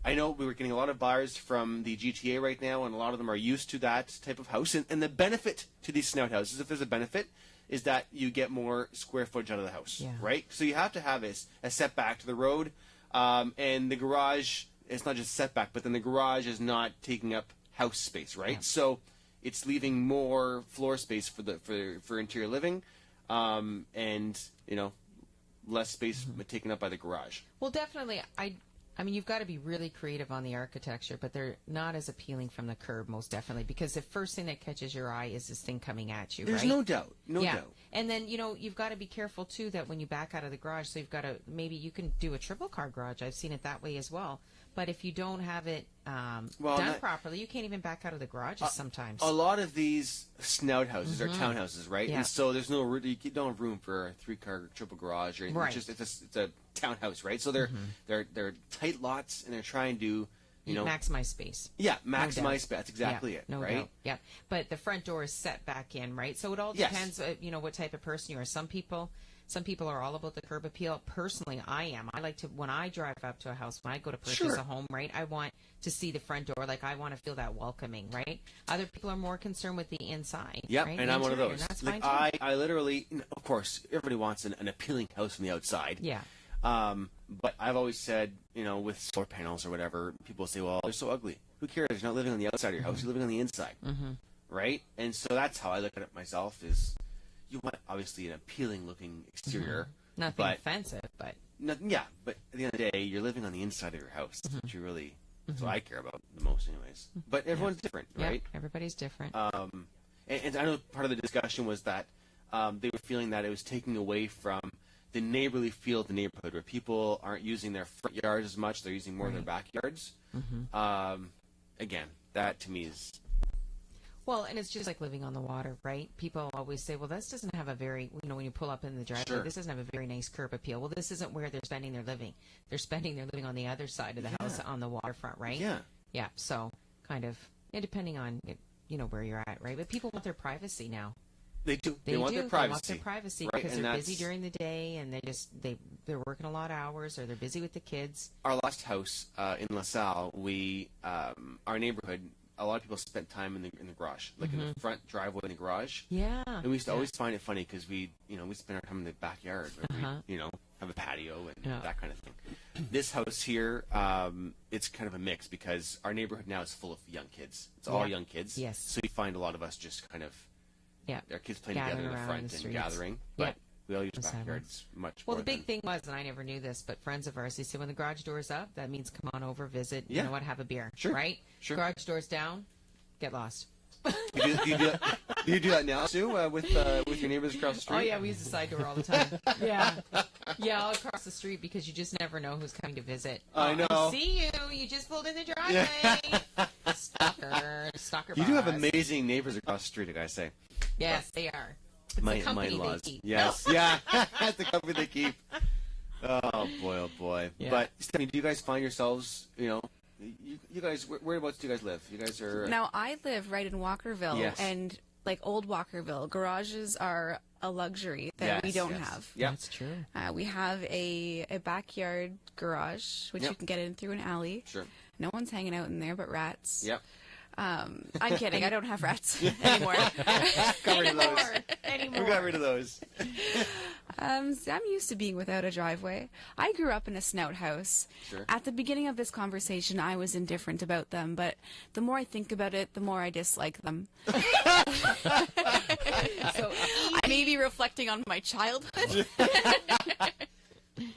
I know we were getting a lot of buyers from the GTA right now, and a lot of them are used to that type of house. And the benefit to these Snout Houses, if there's a benefit, is that you get more square footage out of the house, right? So you have to have a setback to the road, and the garage. It's not just setback, but then the garage is not taking up house space, right? Yeah. So it's leaving more floor space for interior living. And less space taken up by the garage. Well, definitely. I mean, you've got to be really creative on the architecture, but they're not as appealing from the curb, most definitely, because the first thing that catches your eye is this thing coming at you. There's right? no doubt, no doubt. And then you've got to be careful too that when you back out of the garage, so you've got to maybe you can do a triple car garage. I've seen it that way as well. But if you don't have it done properly, you can't even back out of the garages sometimes. A lot of these Snout Houses are townhouses, right? Yeah. And so there's you don't have room for a 3-car triple garage or anything. Right. It's a townhouse, right? So they're tight lots, and they're trying to maximize space. Yeah, maximize space. That's exactly it. No right? doubt. Yeah, but the front door is set back in, right? So it all depends. What type of person you are. Some people are all about the curb appeal. Personally, I am. I like to, when I drive up to a house, when I go to purchase a home, right, I want to see the front door. Like, I want to feel that welcoming, right? Other people are more concerned with the inside. Yep, right? and I'm one of those. That's like, fine too. I literally, of course, everybody wants an appealing house from the outside. Yeah. But I've always said, with solar panels or whatever, people say, well, they're so ugly. Who cares? You're not living on the outside of your house. You're living on the inside. Right? And so that's how I look at it myself is, you want, obviously, an appealing-looking exterior. Nothing offensive, but... but at the end of the day, you're living on the inside of your house. That's what you really... That's what I care about the most anyways. But everyone's different, right? Yeah, everybody's different. And I know part of the discussion was that they were feeling that it was taking away from the neighborly feel of the neighborhood, where people aren't using their front yards as much; they're using more of their backyards. Again, that to me is. Well, and it's just like living on the water, right? People always say, well, this doesn't have a very, when you pull up in the driveway, this doesn't have a very nice curb appeal. Well, this isn't where they're spending their living. They're spending their living on the other side of the house on the waterfront, right? Yeah. Yeah, so kind of, depending on, where you're at, right? But people want their privacy now. They do. They want their privacy. They want their privacy right? because and they're busy during the day and they're working a lot of hours or they're busy with the kids. Our last house in LaSalle, our neighborhood, a lot of people spent time in the garage, like in the front driveway in the garage. Yeah. And we used to always find it funny because we spend our time in the backyard, where we, have a patio and that kind of thing. This house here, it's kind of a mix because our neighborhood now is full of young kids. It's all young kids. Yes. So you find a lot of us just kind of, our kids playing gathering together in the front and gathering. But we all use backyards much more. Well, the big thing was, and I never knew this, but friends of ours, they said when the garage door's up, that means come on over, visit, you know what, have a beer. Sure. Right? Sure. Garage door's down, get lost. Do you do that now, Sue, with your neighbors across the street? Oh, yeah, we use the side door all the time. Yeah, all across the street because you just never know who's coming to visit. I know. I see you. You just pulled in the driveway. Stalker You do have boss. amazing neighbors across the street, I gotta say. Yes, they are. It's My the company in-laws. they keep. Yes, yeah, that's the company they keep. Oh boy. Yeah. But Stephanie, do you guys find yourselves, you guys, whereabouts do you guys live? You guys are. Now I live right in Walkerville, Yes. and like old Walkerville, garages are a luxury that we don't have. Yeah, that's true. We have a backyard garage, which you can get in through an alley. Sure. No one's hanging out in there but rats. Yep. I'm kidding. I don't have rats anymore. Got rid of those. Anymore. We got rid of those. I'm used to being without a driveway. I grew up in a Snout house. Sure. At the beginning of this conversation, I was indifferent about them, but the more I think about it, the more I dislike them. So I may be reflecting on my childhood.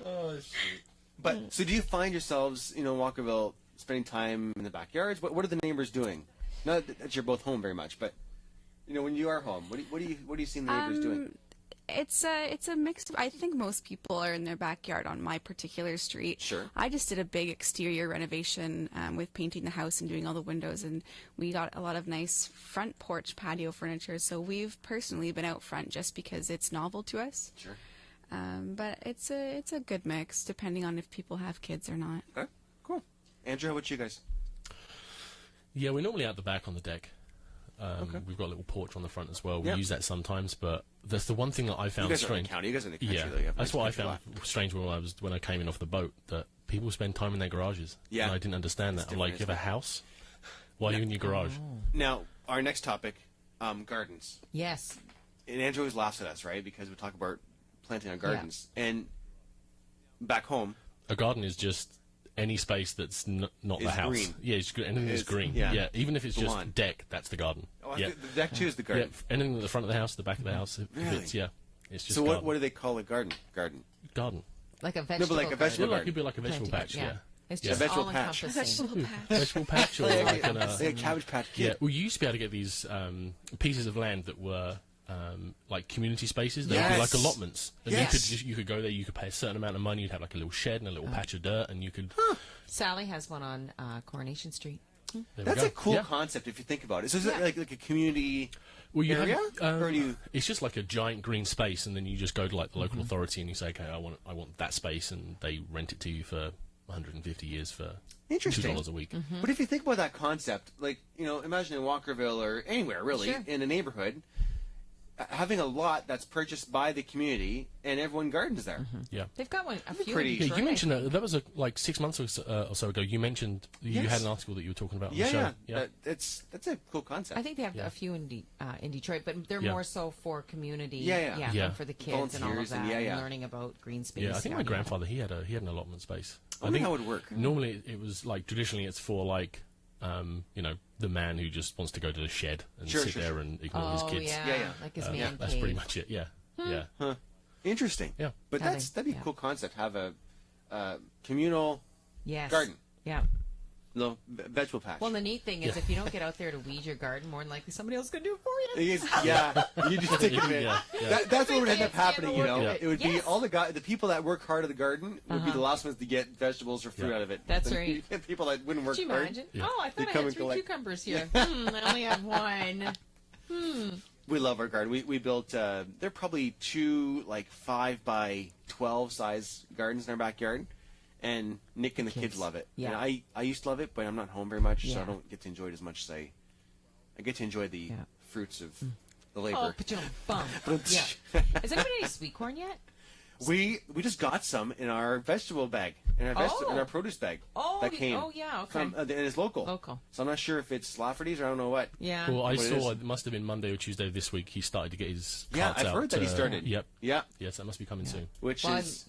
Oh, shit. But so do you find yourselves, Walkerville, spending time in the backyards? What are the neighbors doing? Not that you're both home very much, but when you are home, what do you see the neighbors doing? It's a mix. I think most people are in their backyard on my particular street. Sure. I just did a big exterior renovation with painting the house and doing all the windows, and we got a lot of nice front porch patio furniture. So we've personally been out front just because it's novel to us. Sure. But it's a good mix depending on if people have kids or not. Okay. Cool. Andrew, how about you guys? Yeah, we're normally out the back on the deck. We've got a little porch on the front as well. We use that sometimes, but that's the one thing that I found strange. You guys are in the country. Yeah, though. You have that's nice what I country found life. strange when I came in off the boat, that people spend time in their garages. Yeah. And I didn't understand that. I'm like, you have a house? Why are you in your garage? Now, our next topic, gardens. Yes. And Andrew always laughs at us, right? Because we talk about planting our gardens. And back home, a garden is just any space that's not the house. Green. Yeah, it's anything that's green. Yeah. Yeah, even if it's The just lawn. deck, that's the garden. Oh, yeah. The deck too is the garden. Yeah, anything at the front of the house, the back of the house. If Really? it's, it's just So garden. what do they call a garden? Garden. Like a No, vegetable but like a vegetable Yeah, garden. like it'd be like a vegetable patch. Yeah. It's Yeah. just A vegetable all patch. encompassing. Vegetable patch or like a Cabbage Patch Kid. Yeah, well, you used to be able to get these pieces of land that were like community spaces. They would be like allotments, and you could go there. You could pay a certain amount of money. You'd have like a little shed and a little patch of dirt, and you could. Sally has one on Coronation Street. There we That's go. a cool Yeah. concept if you think about it. So is it like a community Well, you area? have, or do you... it's just like a giant green space, and then you just go to like the local authority and you say, okay, I want that space, and they rent it to you for 150 years for Interesting. $2 a week. But if you think about that concept, like, imagine in Walkerville or anywhere really, Sure. in a neighborhood, having a lot that's purchased by the community and everyone gardens there. Yeah. They've got a few. pretty- in Yeah, Detroit. you mentioned that was like 6 months or so ago. You mentioned you Yes. had an article that you were talking about on Yeah, the show. yeah. That's a cool concept. I think they have a few in Detroit, but they're Yeah. more so for community. Yeah. and for the kids and all of Volunteers that, and and learning about green space. Yeah, I think my grandfather he had an allotment space. I wonder how it would work. Normally, it was like traditionally it's for like the man who just wants to go to the shed and sit there and ignore his kids. Yeah, like his man That's cave. pretty much it. Yeah, yeah. Huh. Interesting. Yeah. But that'd be a cool concept. Have a communal Yes. garden. Yeah. little vegetable patch. Well, the neat thing is if you don't get out there to weed your garden, more than likely somebody else is going to do it for you. Yeah, you just take it. That's what would end up happening. It would be all the people that work hard at the garden would be the last ones to get vegetables or fruit out of it. That's right. People that wouldn't work hard. Could you imagine? Oh, I thought I had 3 cucumbers here. I only have 1. We love our garden. We built. They're probably 2 5 by 12 size gardens in our backyard. And Nick and the kids love it. Yeah. And I used to love it, but I'm not home very much, so I don't get to enjoy it as much as I get to enjoy the fruits of the labor. Oh, yeah. Has anybody any sweet corn yet? We just got some in our vegetable bag, in our produce bag. That came. Oh, yeah, okay. From, and it's local. So I'm not sure if it's Lafferty's or I don't know what. Yeah. Well, I saw it must have been Monday or Tuesday of this week. He started to get his carts out. I've heard that he started. Yep. Yeah. Yes, that must be coming soon. Which is.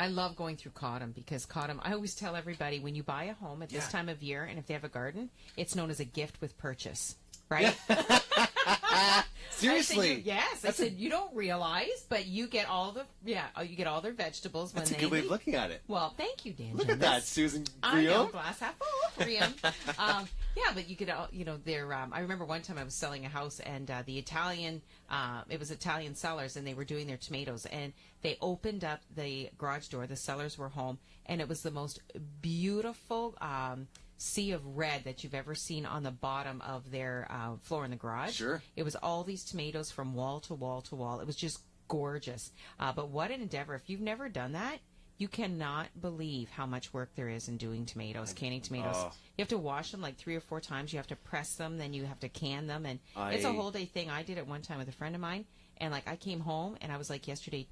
I love going through Cottam because Cottam, I always tell everybody when you buy a home at this time of year and if they have a garden, it's known as a gift with purchase, right? Seriously? I said you don't realize, but you get all their vegetables. That's a good way of looking at it. Well, thank you, Dan. Look at that, Susan. I know, glass half full, Reaume. Yeah, but you could, they're. I remember one time I was selling a house and the Italian, it was Italian sellers and they were doing their tomatoes and they opened up the garage door. The sellers were home and it was the most beautiful sea of red that you've ever seen on the bottom of their floor in the garage. Sure. It was all these tomatoes from wall to wall to wall. It was just gorgeous. But what an endeavor. If you've never done that, you cannot believe how much work there is in doing tomatoes, canning tomatoes. You have to wash them 3 or 4 times. You have to press them, then you have to can them. And it's a whole day thing. I did it one time with a friend of mine. And I came home and I was yesterday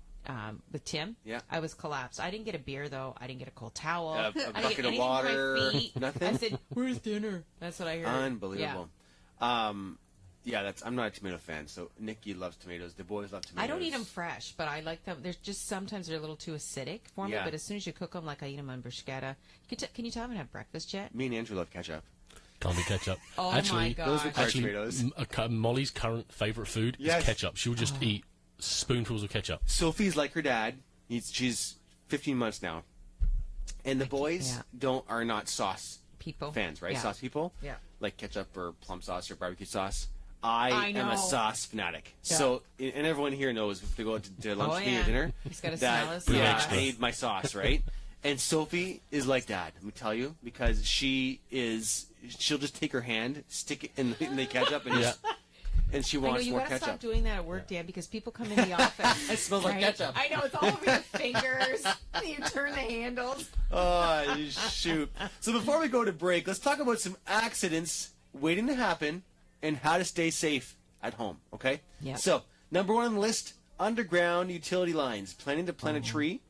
with Tim. Yeah. I was collapsed. I didn't get a beer though. I didn't get a cold towel. A bucket of water. Nothing. I said, "Where's dinner?" That's what I heard. Unbelievable. Yeah. I'm not a tomato fan. So Nikki loves tomatoes. The boys love tomatoes. I don't eat them fresh, but I like them. There's just sometimes they're a little too acidic for me. But as soon as you cook them, I eat them on bruschetta. Can you tell I haven't had breakfast yet? Me and Andrew love ketchup. Can't be ketchup. Oh actually, my God. Those are tomatoes. Molly's current favorite food is ketchup. She will just eat spoonfuls of ketchup. Sophie's like her dad. She's 15 months now, and the boys are not sauce people fans, right? Sauce people, like ketchup or plum sauce or barbecue sauce. I am a sauce fanatic. Yeah. So, and everyone here knows if they go to lunch or dinner, he's got to that I need my sauce, right? And Sophie is like that. Let me tell you, because she'll just take her hand, stick it in the ketchup, and and she wants more ketchup. You gotta stop doing that at work, Dan, because people come in the office. It smells like ketchup. I know, it's all over your fingers. You turn the handles. Oh, shoot. So before we go to break, let's talk about some accidents waiting to happen and how to stay safe at home, okay? Yeah. So, number 1 on the list, underground utility lines. Planning to plant a tree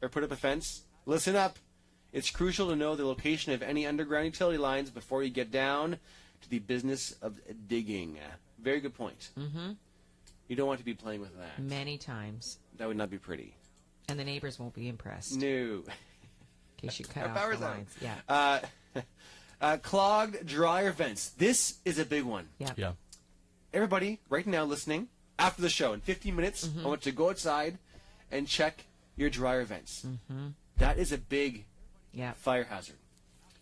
or put up a fence? Listen up. It's crucial to know the location of any underground utility lines before you get down to the business of digging. Very good point. Mm-hmm. You don't want to be playing with that. Many times. That would not be pretty. And the neighbors won't be impressed. No. In case you cut off the lines. Yeah. Clogged dryer vents. This is a big one. Yeah. Everybody, right now listening, after the show, in 15 minutes, I want you to go outside and check your dryer vents. Mm-hmm. That is a big fire hazard.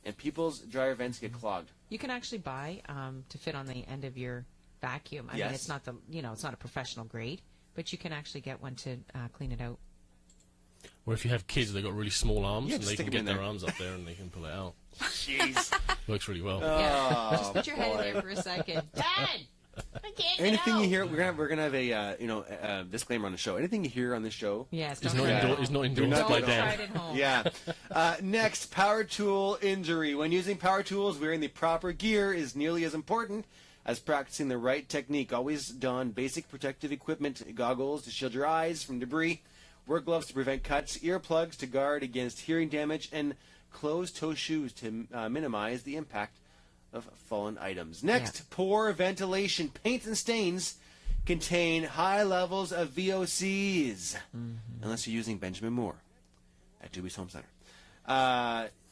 And people's dryer vents get clogged. You can actually buy to fit on the end of your vacuum. I mean, it's not it's not a professional grade, but you can actually get one to clean it out. Or if you have kids, they've got really small arms, and they can get their there. arms up there and they can pull it out. Jeez. Works really well. Just put your head in there for a second. Dad! I can't Anything you hear, we're gonna have a disclaimer on the show. Anything you hear on this show, it's not endorsed by Dan. Yeah. Next, power tool injury. When using power tools, wearing the proper gear is nearly as important as practicing the right technique. Always don basic protective equipment: goggles to shield your eyes from debris, work gloves to prevent cuts, earplugs to guard against hearing damage, and closed-toe shoes to minimize the impact of fallen items. Next, poor ventilation. Paints and stains contain high levels of VOCs, unless you're using Benjamin Moore at Dewey's Home Center.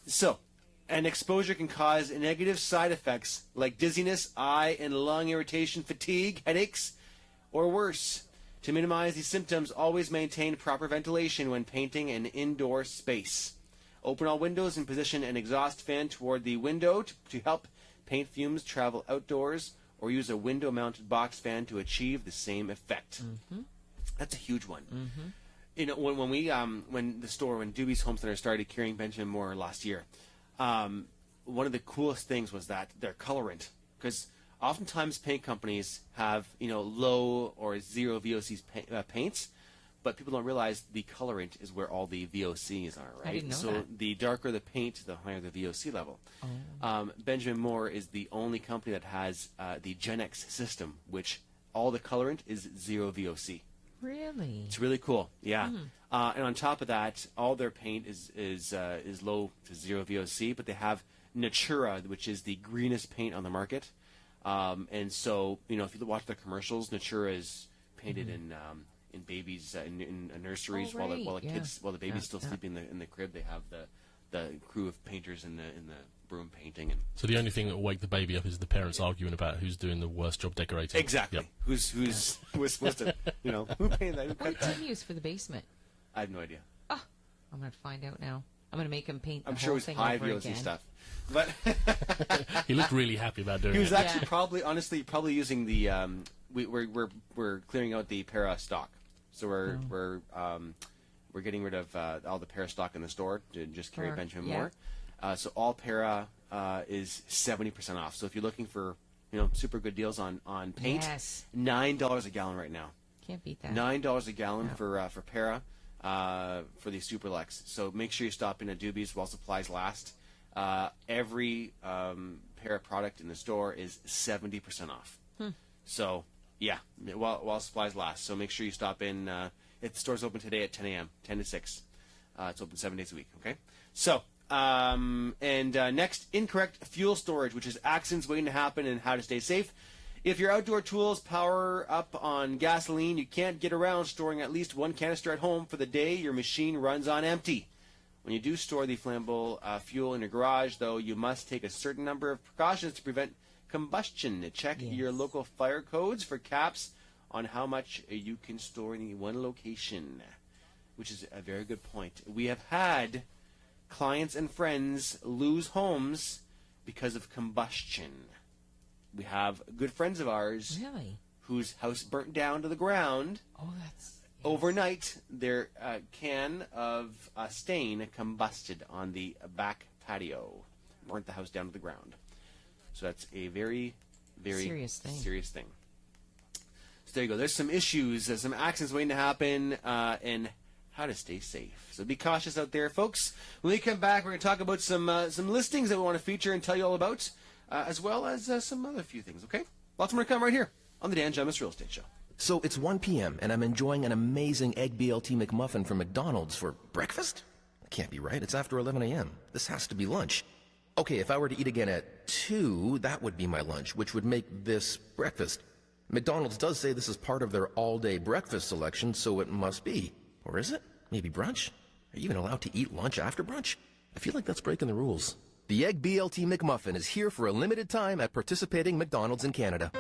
So, an exposure can cause negative side effects like dizziness, eye and lung irritation, fatigue, headaches, or worse. To minimize these symptoms, always maintain proper ventilation when painting an indoor space. Open all windows and position an exhaust fan toward the window to help paint fumes travel outdoors, or use a window-mounted box fan to achieve the same effect. Mm-hmm. That's a huge one. Mm-hmm. You know, when Doobie's Home Center started carrying Benjamin Moore last year, one of the coolest things was that their colorant, because oftentimes paint companies have low or zero VOC paints, but people don't realize the colorant is where all the VOCs are, right? I didn't know so that. The darker the paint, the higher the VOC level. Oh. Benjamin Moore is the only company that has the Gen X system, which all the colorant is zero VOC. Really? It's really cool, yeah. And on top of that, all their paint is low to zero VOC, but they have Natura, which is the greenest paint on the market. And so, if you watch their commercials, Natura is painted in babies in nurseries while the baby's still sleeping in the crib. They have the crew of painters in the broom painting. And so the only thing that will wake the baby up is the parents arguing about who's doing the worst job decorating. Exactly. Yep. Who's supposed to who painted that? What did you use for the basement? I have no idea. Oh, I'm going to find out now. I'm going to make him paint the I'm whole sure it was thing high over VOC again. stuff. But he looked really happy about doing it. He was actually probably using the we're clearing out the para stock. So we're getting rid of all the para stock in the store to just carry Benjamin Moore. So all para is 70% off. So if you're looking for super good deals on paint, $9 a gallon right now. Can't beat that. $9 a gallon for para for the Super Lux. So make sure you stop in at Doobie's while supplies last. Every para product in the store is 70% off. So yeah, while supplies last. So make sure you stop in. The store's open today at 10 a.m., 10 to 6. It's open 7 days a week, okay? So, next, incorrect fuel storage, which is accidents waiting to happen and how to stay safe. If your outdoor tools power up on gasoline, you can't get around storing at least one canister at home for the day your machine runs on empty. When you do store the flammable fuel in your garage, though, you must take a certain number of precautions to prevent combustion. Check your local fire codes for caps on how much you can store in one location, which is a very good point. We have had clients and friends lose homes because of combustion. We have good friends of ours whose house burnt down to the ground. Oh, that's... Overnight, their can of stain combusted on the back patio, burnt the house down to the ground. So that's a very, very serious thing. So there you go. There's some issues, some accidents waiting to happen, and how to stay safe. So be cautious out there, folks. When we come back, we're going to talk about some listings that we want to feature and tell you all about, as well as some other few things, okay? Lots more to come right here on the Dan Gemus Real Estate Show. So it's 1 p.m., and I'm enjoying an amazing Egg BLT McMuffin from McDonald's for breakfast? That can't be right. It's after 11 a.m. This has to be lunch. Okay, if I were to eat again at 2, that would be my lunch, which would make this breakfast. McDonald's does say this is part of their all-day breakfast selection, so it must be. Or is it? Maybe brunch? Are you even allowed to eat lunch after brunch? I feel like that's breaking the rules. The Egg BLT McMuffin is here for a limited time at participating McDonald's in Canada.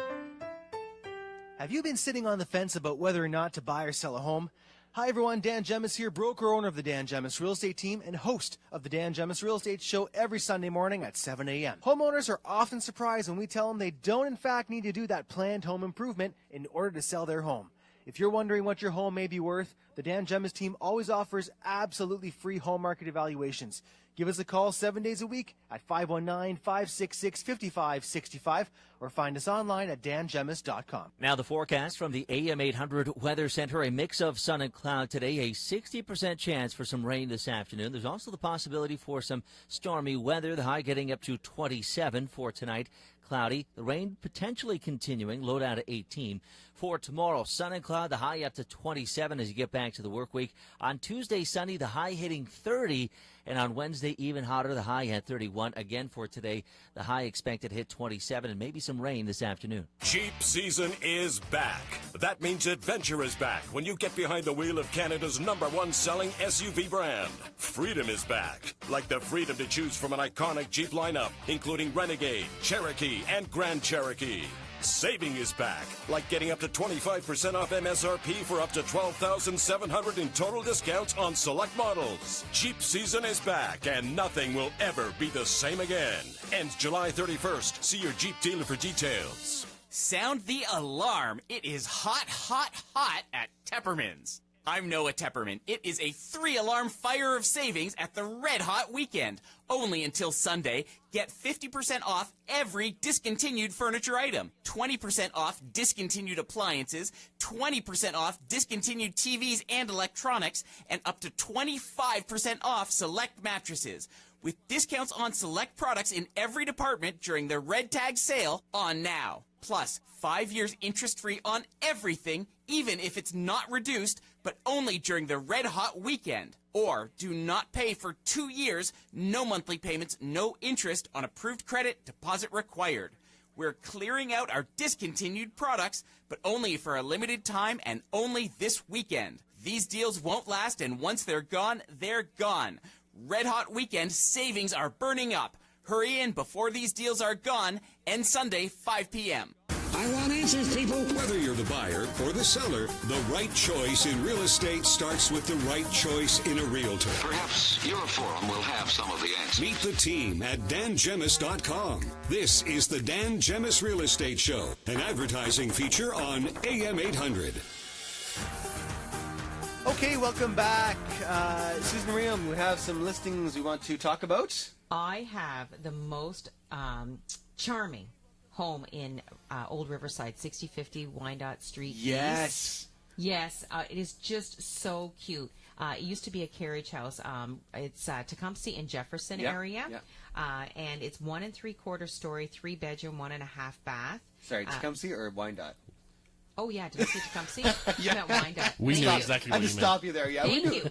Have you been sitting on the fence about whether or not to buy or sell a home? Hi everyone, Dan Gemus here, broker owner of the Dan Gemus Real Estate Team and host of the Dan Gemus Real Estate Show every Sunday morning at 7 a.m. Homeowners are often surprised when we tell them they don't in fact need to do that planned home improvement in order to sell their home. If you're wondering what your home may be worth, the Dan Gemus team always offers absolutely free home market evaluations. Give us a call 7 days a week at 519-566-5565 or find us online at dangemus.com. Now the forecast from the AM800 Weather Center, a mix of sun and cloud today, a 60% chance for some rain this afternoon. There's also the possibility for some stormy weather, the high getting up to 27 for tonight. Cloudy, the rain potentially continuing, low down to 18. For tomorrow, sun and cloud, the high up to 27 as you get back to the work week. On Tuesday, sunny, the high hitting 30. And on Wednesday, even hotter, the high at 31. Again for today, the high expected to hit 27 and maybe some rain this afternoon. Jeep season is back. That means adventure is back when you get behind the wheel of Canada's #1 selling SUV brand. Freedom is back, like the freedom to choose from an iconic Jeep lineup, including Renegade, Cherokee, and Grand Cherokee. Saving is back, like getting up to 25% off MSRP for up to $12,700 in total discounts on select models. Jeep season is back, and nothing will ever be the same again. Ends July 31st. See your Jeep dealer for details. Sound the alarm. It is hot, hot, hot at Tepperman's. I'm Noah Tepperman. It is a 3-alarm fire of savings at the Red Hot Weekend. Only until Sunday. Get 50% off every discontinued furniture item, 20% off discontinued appliances, 20% off discontinued TVs and electronics, and up to 25% off select mattresses. With discounts on select products in every department during the Red Tag sale on now. Plus, 5 years interest-free on everything, even if it's not reduced, but only during the Red Hot Weekend. Or do not pay for 2 years, no monthly payments, no interest on approved credit, deposit required. We're clearing out our discontinued products, but only for a limited time and only this weekend. These deals won't last, and once they're gone, they're gone. Red Hot Weekend savings are burning up. Hurry in before these deals are gone. End Sunday, 5 p.m. I want answers, people. Whether you're the buyer or the seller, the right choice in real estate starts with the right choice in a realtor. Perhaps your forum will have some of the answers. Meet the team at dangemus.com. This is the Dan Gemus Real Estate Show, an advertising feature on AM800. Okay, welcome back. Susan Reaume, we have some listings we want to talk about. I have the most charming home in Old Riverside, 6050 Wyandotte Street. Yes. East. Yes, it is just so cute. It used to be a carriage house. It's Tecumseh and Jefferson area. Yep. And it's 1 3/4 story, 3-bedroom, 1.5 bath. Sorry, Tecumseh or Wyandotte? Oh, yeah, did I say Tecumseh? Yeah. Wyandotte. We knew exactly what you meant. I just stop you there. Yeah, Thank you.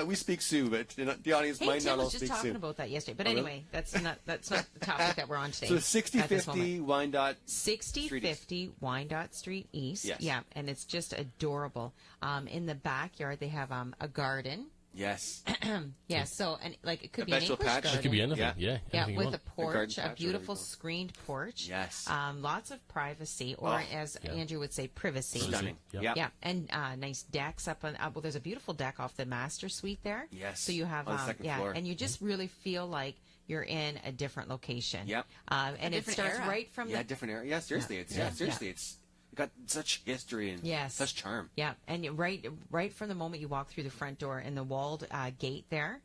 We speak Sioux, but the audience might not all speak Sioux. Tim was just talking about that yesterday. But anyway, that's not the topic that we're on today. So 6050 Wyandotte 6050 Wyandotte Street East. Yes. Yeah, and it's just adorable. In the backyard, they have a garden. Yes. Yeah, so and like it could A be an vegetable English patch. garden. It could be anything. Yeah. Yeah, anything you with want. a porch, a patch, beautiful whatever you screened porch. Yes. Lots of privacy, or as Andrew would say, privacy. Stunning. Yep. Yeah, and nice decks up on. Well, there's a beautiful deck off the master suite there. Yes. So you have on the second floor. and you just really feel like you're in a different location. Yep. And it starts era. right from the different area. Yeah, seriously, it's got such history and such charm. Yeah, and right from the moment you walk through the front door and the walled gate there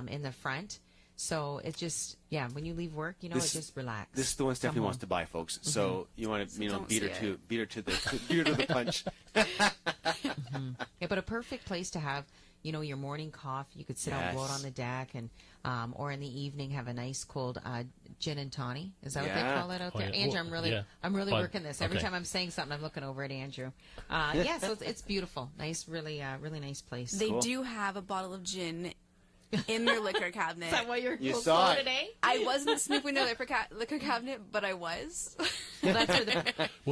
in the front. So it just, when you leave work, it just relax. This is the one Stephanie wants to buy, folks. Mm-hmm. So you want to, beat her to the punch. Yeah, but a perfect place to have, your morning coffee. You could sit out on the deck and, or in the evening have a nice cold gin and tonic. Is that what they call it out there? Yeah. Andrew, I'm really working this. Every okay. time I'm saying something, I'm looking over at Andrew. So it's beautiful. Nice, really nice place. They do have a bottle of gin in their liquor cabinet. Is that why you're You cool saw it. today? I wasn't snooping in their liquor cabinet, but I was. Well,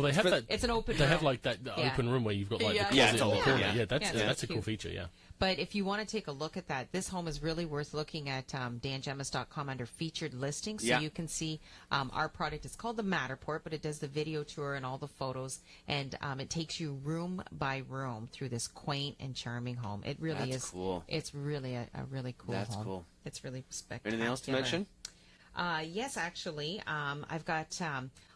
they have that. It's an open They room. have like that open room where you've got like the closet it's in the all corner. open, Yeah, that's that's a cool cute. feature. Yeah. But if you want to take a look at that, this home is really worth looking at dangemus.com under featured listings. So you can see our product. It's called the Matterport, but it does the video tour and all the photos. And it takes you room by room through this quaint and charming home. It really That's is. Cool. It's really a really cool home. That's cool. It's really spectacular. Anything else to mention? Yes, actually. I've got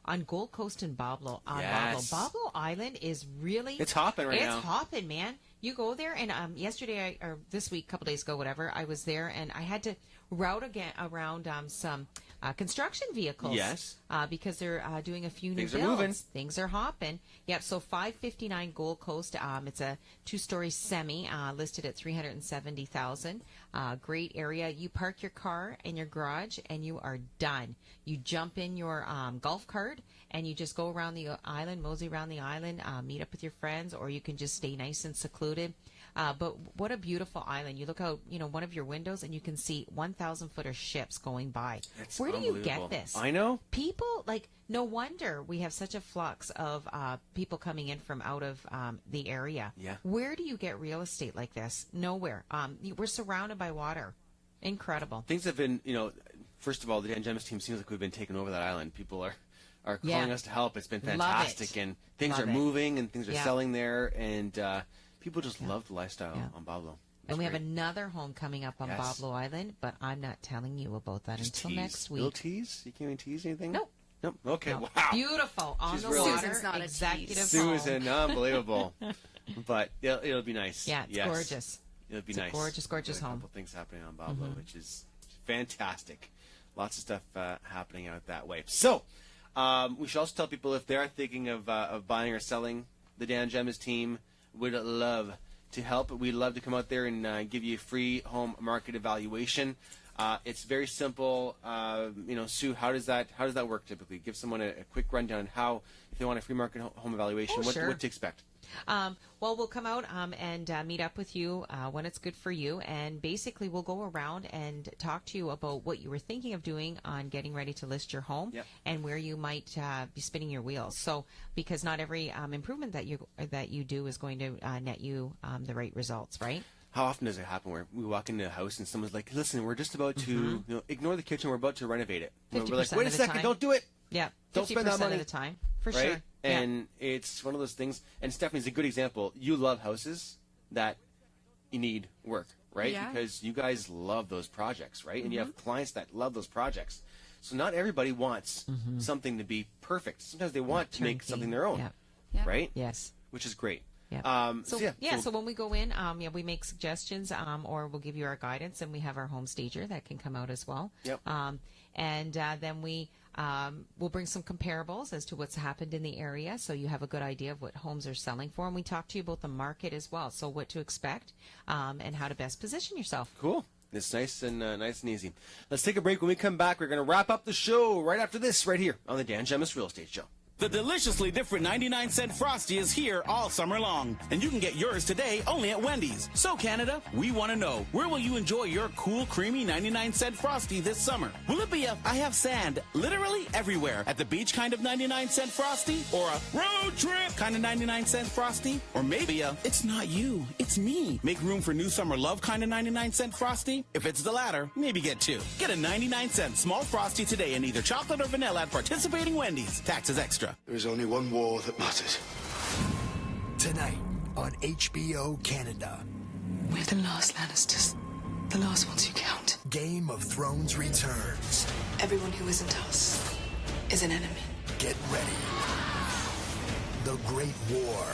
on Gold Coast and Bablo. Yes. Bablo Island is really... It's hopping right now. It's hopping, man. You go there, and yesterday, or this week, a couple days ago, whatever, I was there, and I had to route around some construction vehicles. Yes. Because they're doing a few new Things builds. are moving. Things are hopping. Yep, so 559 Gold Coast. It's a 2-story semi listed at $370,000. Great area. You park your car in your garage, and you are done. You jump in your golf cart, and you just go around the island, mosey around the island, meet up with your friends, or you can just stay nice and secluded. But what a beautiful island. You look out, one of your windows, and you can see 1,000-footer ships going by. It's Where do you get this? I know. People, no wonder we have such a flux of people coming in from out of the area. Yeah. Where do you get real estate like this? Nowhere. We're surrounded by water. Incredible. Things have been, first of all, the Dan Gemus team seems like we've been taking over that island. People are are calling us to help. It's been fantastic, and things are moving and things are selling there, and people just love the lifestyle on Bablo. And we have another home coming up on Bablo Island, but I'm not telling you about that until next week. Little tease? You can't even tease anything? Nope. Nope. Okay. No. Wow. Beautiful on She's the really water. Susan's not Executive Susan, home. unbelievable. But it'll be nice. Yeah, it's gorgeous. It'll be it's nice. A gorgeous, gorgeous home. A couple things happening on Bablo, which is fantastic. Lots of stuff happening out that way. So, we should also tell people if they are thinking of buying or selling, the Dan Gemus team would love to help. We'd love to come out there and give you a free home market evaluation. It's very simple. Sue, how does that work typically? Give someone a quick rundown how, if they want a free market home evaluation, what to expect. Well, we'll come out and meet up with you when it's good for you, and basically we'll go around and talk to you about what you were thinking of doing on getting ready to list your home and where you might be spinning your wheels. So, because not every improvement that you do is going to net you the right results, right? How often does it happen where we walk into a house and someone's like, "Listen, we're just about to ignore the kitchen. We're about to renovate it." We're like, "Wait a second, don't do it." Yeah, don't spend that money of the time, for right? sure. And it's one of those things. And Stephanie's a good example. You love houses that you need work, right? Yeah. Because you guys love those projects, right? And you have clients that love those projects. So not everybody wants something to be perfect. Sometimes they want to make something their own, right? Yes, which is great. Yeah. So when we go in, we make suggestions, or we'll give you our guidance, and we have our home stager that can come out as well. Yep. And then we'll bring some comparables as to what's happened in the area, so you have a good idea of what homes are selling for, and we talk to you about the market as well, so what to expect, and how to best position yourself. Cool. It's nice and easy. Let's take a break. When we come back, we're going to wrap up the show right after this, right here on the Dan Gemus Real Estate Show. The deliciously different 99-cent Frosty is here all summer long, and you can get yours today only at Wendy's. So, Canada, we want to know, where will you enjoy your cool, creamy 99-cent Frosty this summer? Will it be a I have sand literally everywhere at the beach kind of 99-cent Frosty? Or a road trip kind of 99-cent Frosty? Or maybe a it's not you, it's me, make room for new summer love kind of 99-cent Frosty? If it's the latter, maybe get two. Get a 99-cent small Frosty today in either chocolate or vanilla at participating Wendy's. Taxes extra. There is only one war that matters. Tonight on HBO Canada. We're the last Lannisters. The last ones who count. Game of Thrones returns. Everyone who isn't us is an enemy. Get ready. The Great War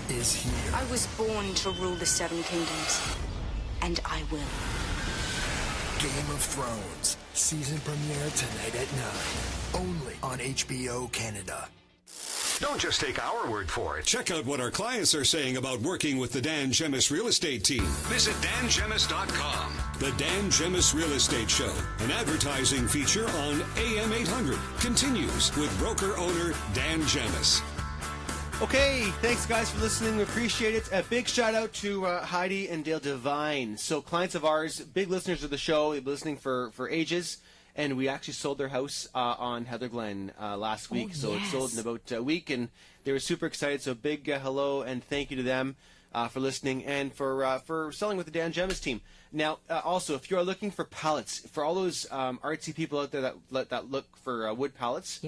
is here. I was born to rule the Seven Kingdoms. And I will. Game of Thrones. Season premiere tonight at 9. Only on HBO Canada. Don't just take our word for it. Check out what our clients are saying about working with the Dan Gemus Real Estate team. Visit dangemus.com. The Dan Gemus Real Estate Show, an advertising feature on AM800, continues with broker-owner Dan Gemus. Okay, thanks guys for listening. We appreciate it. A big shout out to Heidi and Dale Devine. So clients of ours, big listeners of the show, they've been listening for ages. And we actually sold their house on Heather Glen last week. So it sold in about a week, and they were super excited. So big hello and thank you to them for listening and for selling with the Dan Gemus team. Now, also, if you are looking for pallets, for all those artsy people out there that look for wood pallets,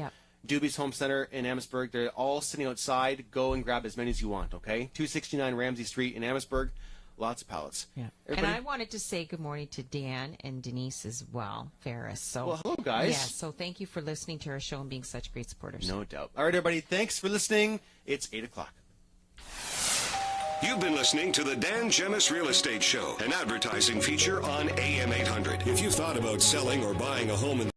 Doobie's Home Center in Amherstburg, they're all sitting outside. Go and grab as many as you want, okay? 269 Ramsey Street in Amherstburg. Lots of pallets. Yeah. And I wanted to say good morning to Dan and Denise as well, Ferris. So, well, hello, guys. Yeah, so thank you for listening to our show and being such great supporters. No doubt. All right, everybody, thanks for listening. It's 8 o'clock. You've been listening to the Dan Gemus Real Estate Show, an advertising feature on AM800. If you thought about selling or buying a home in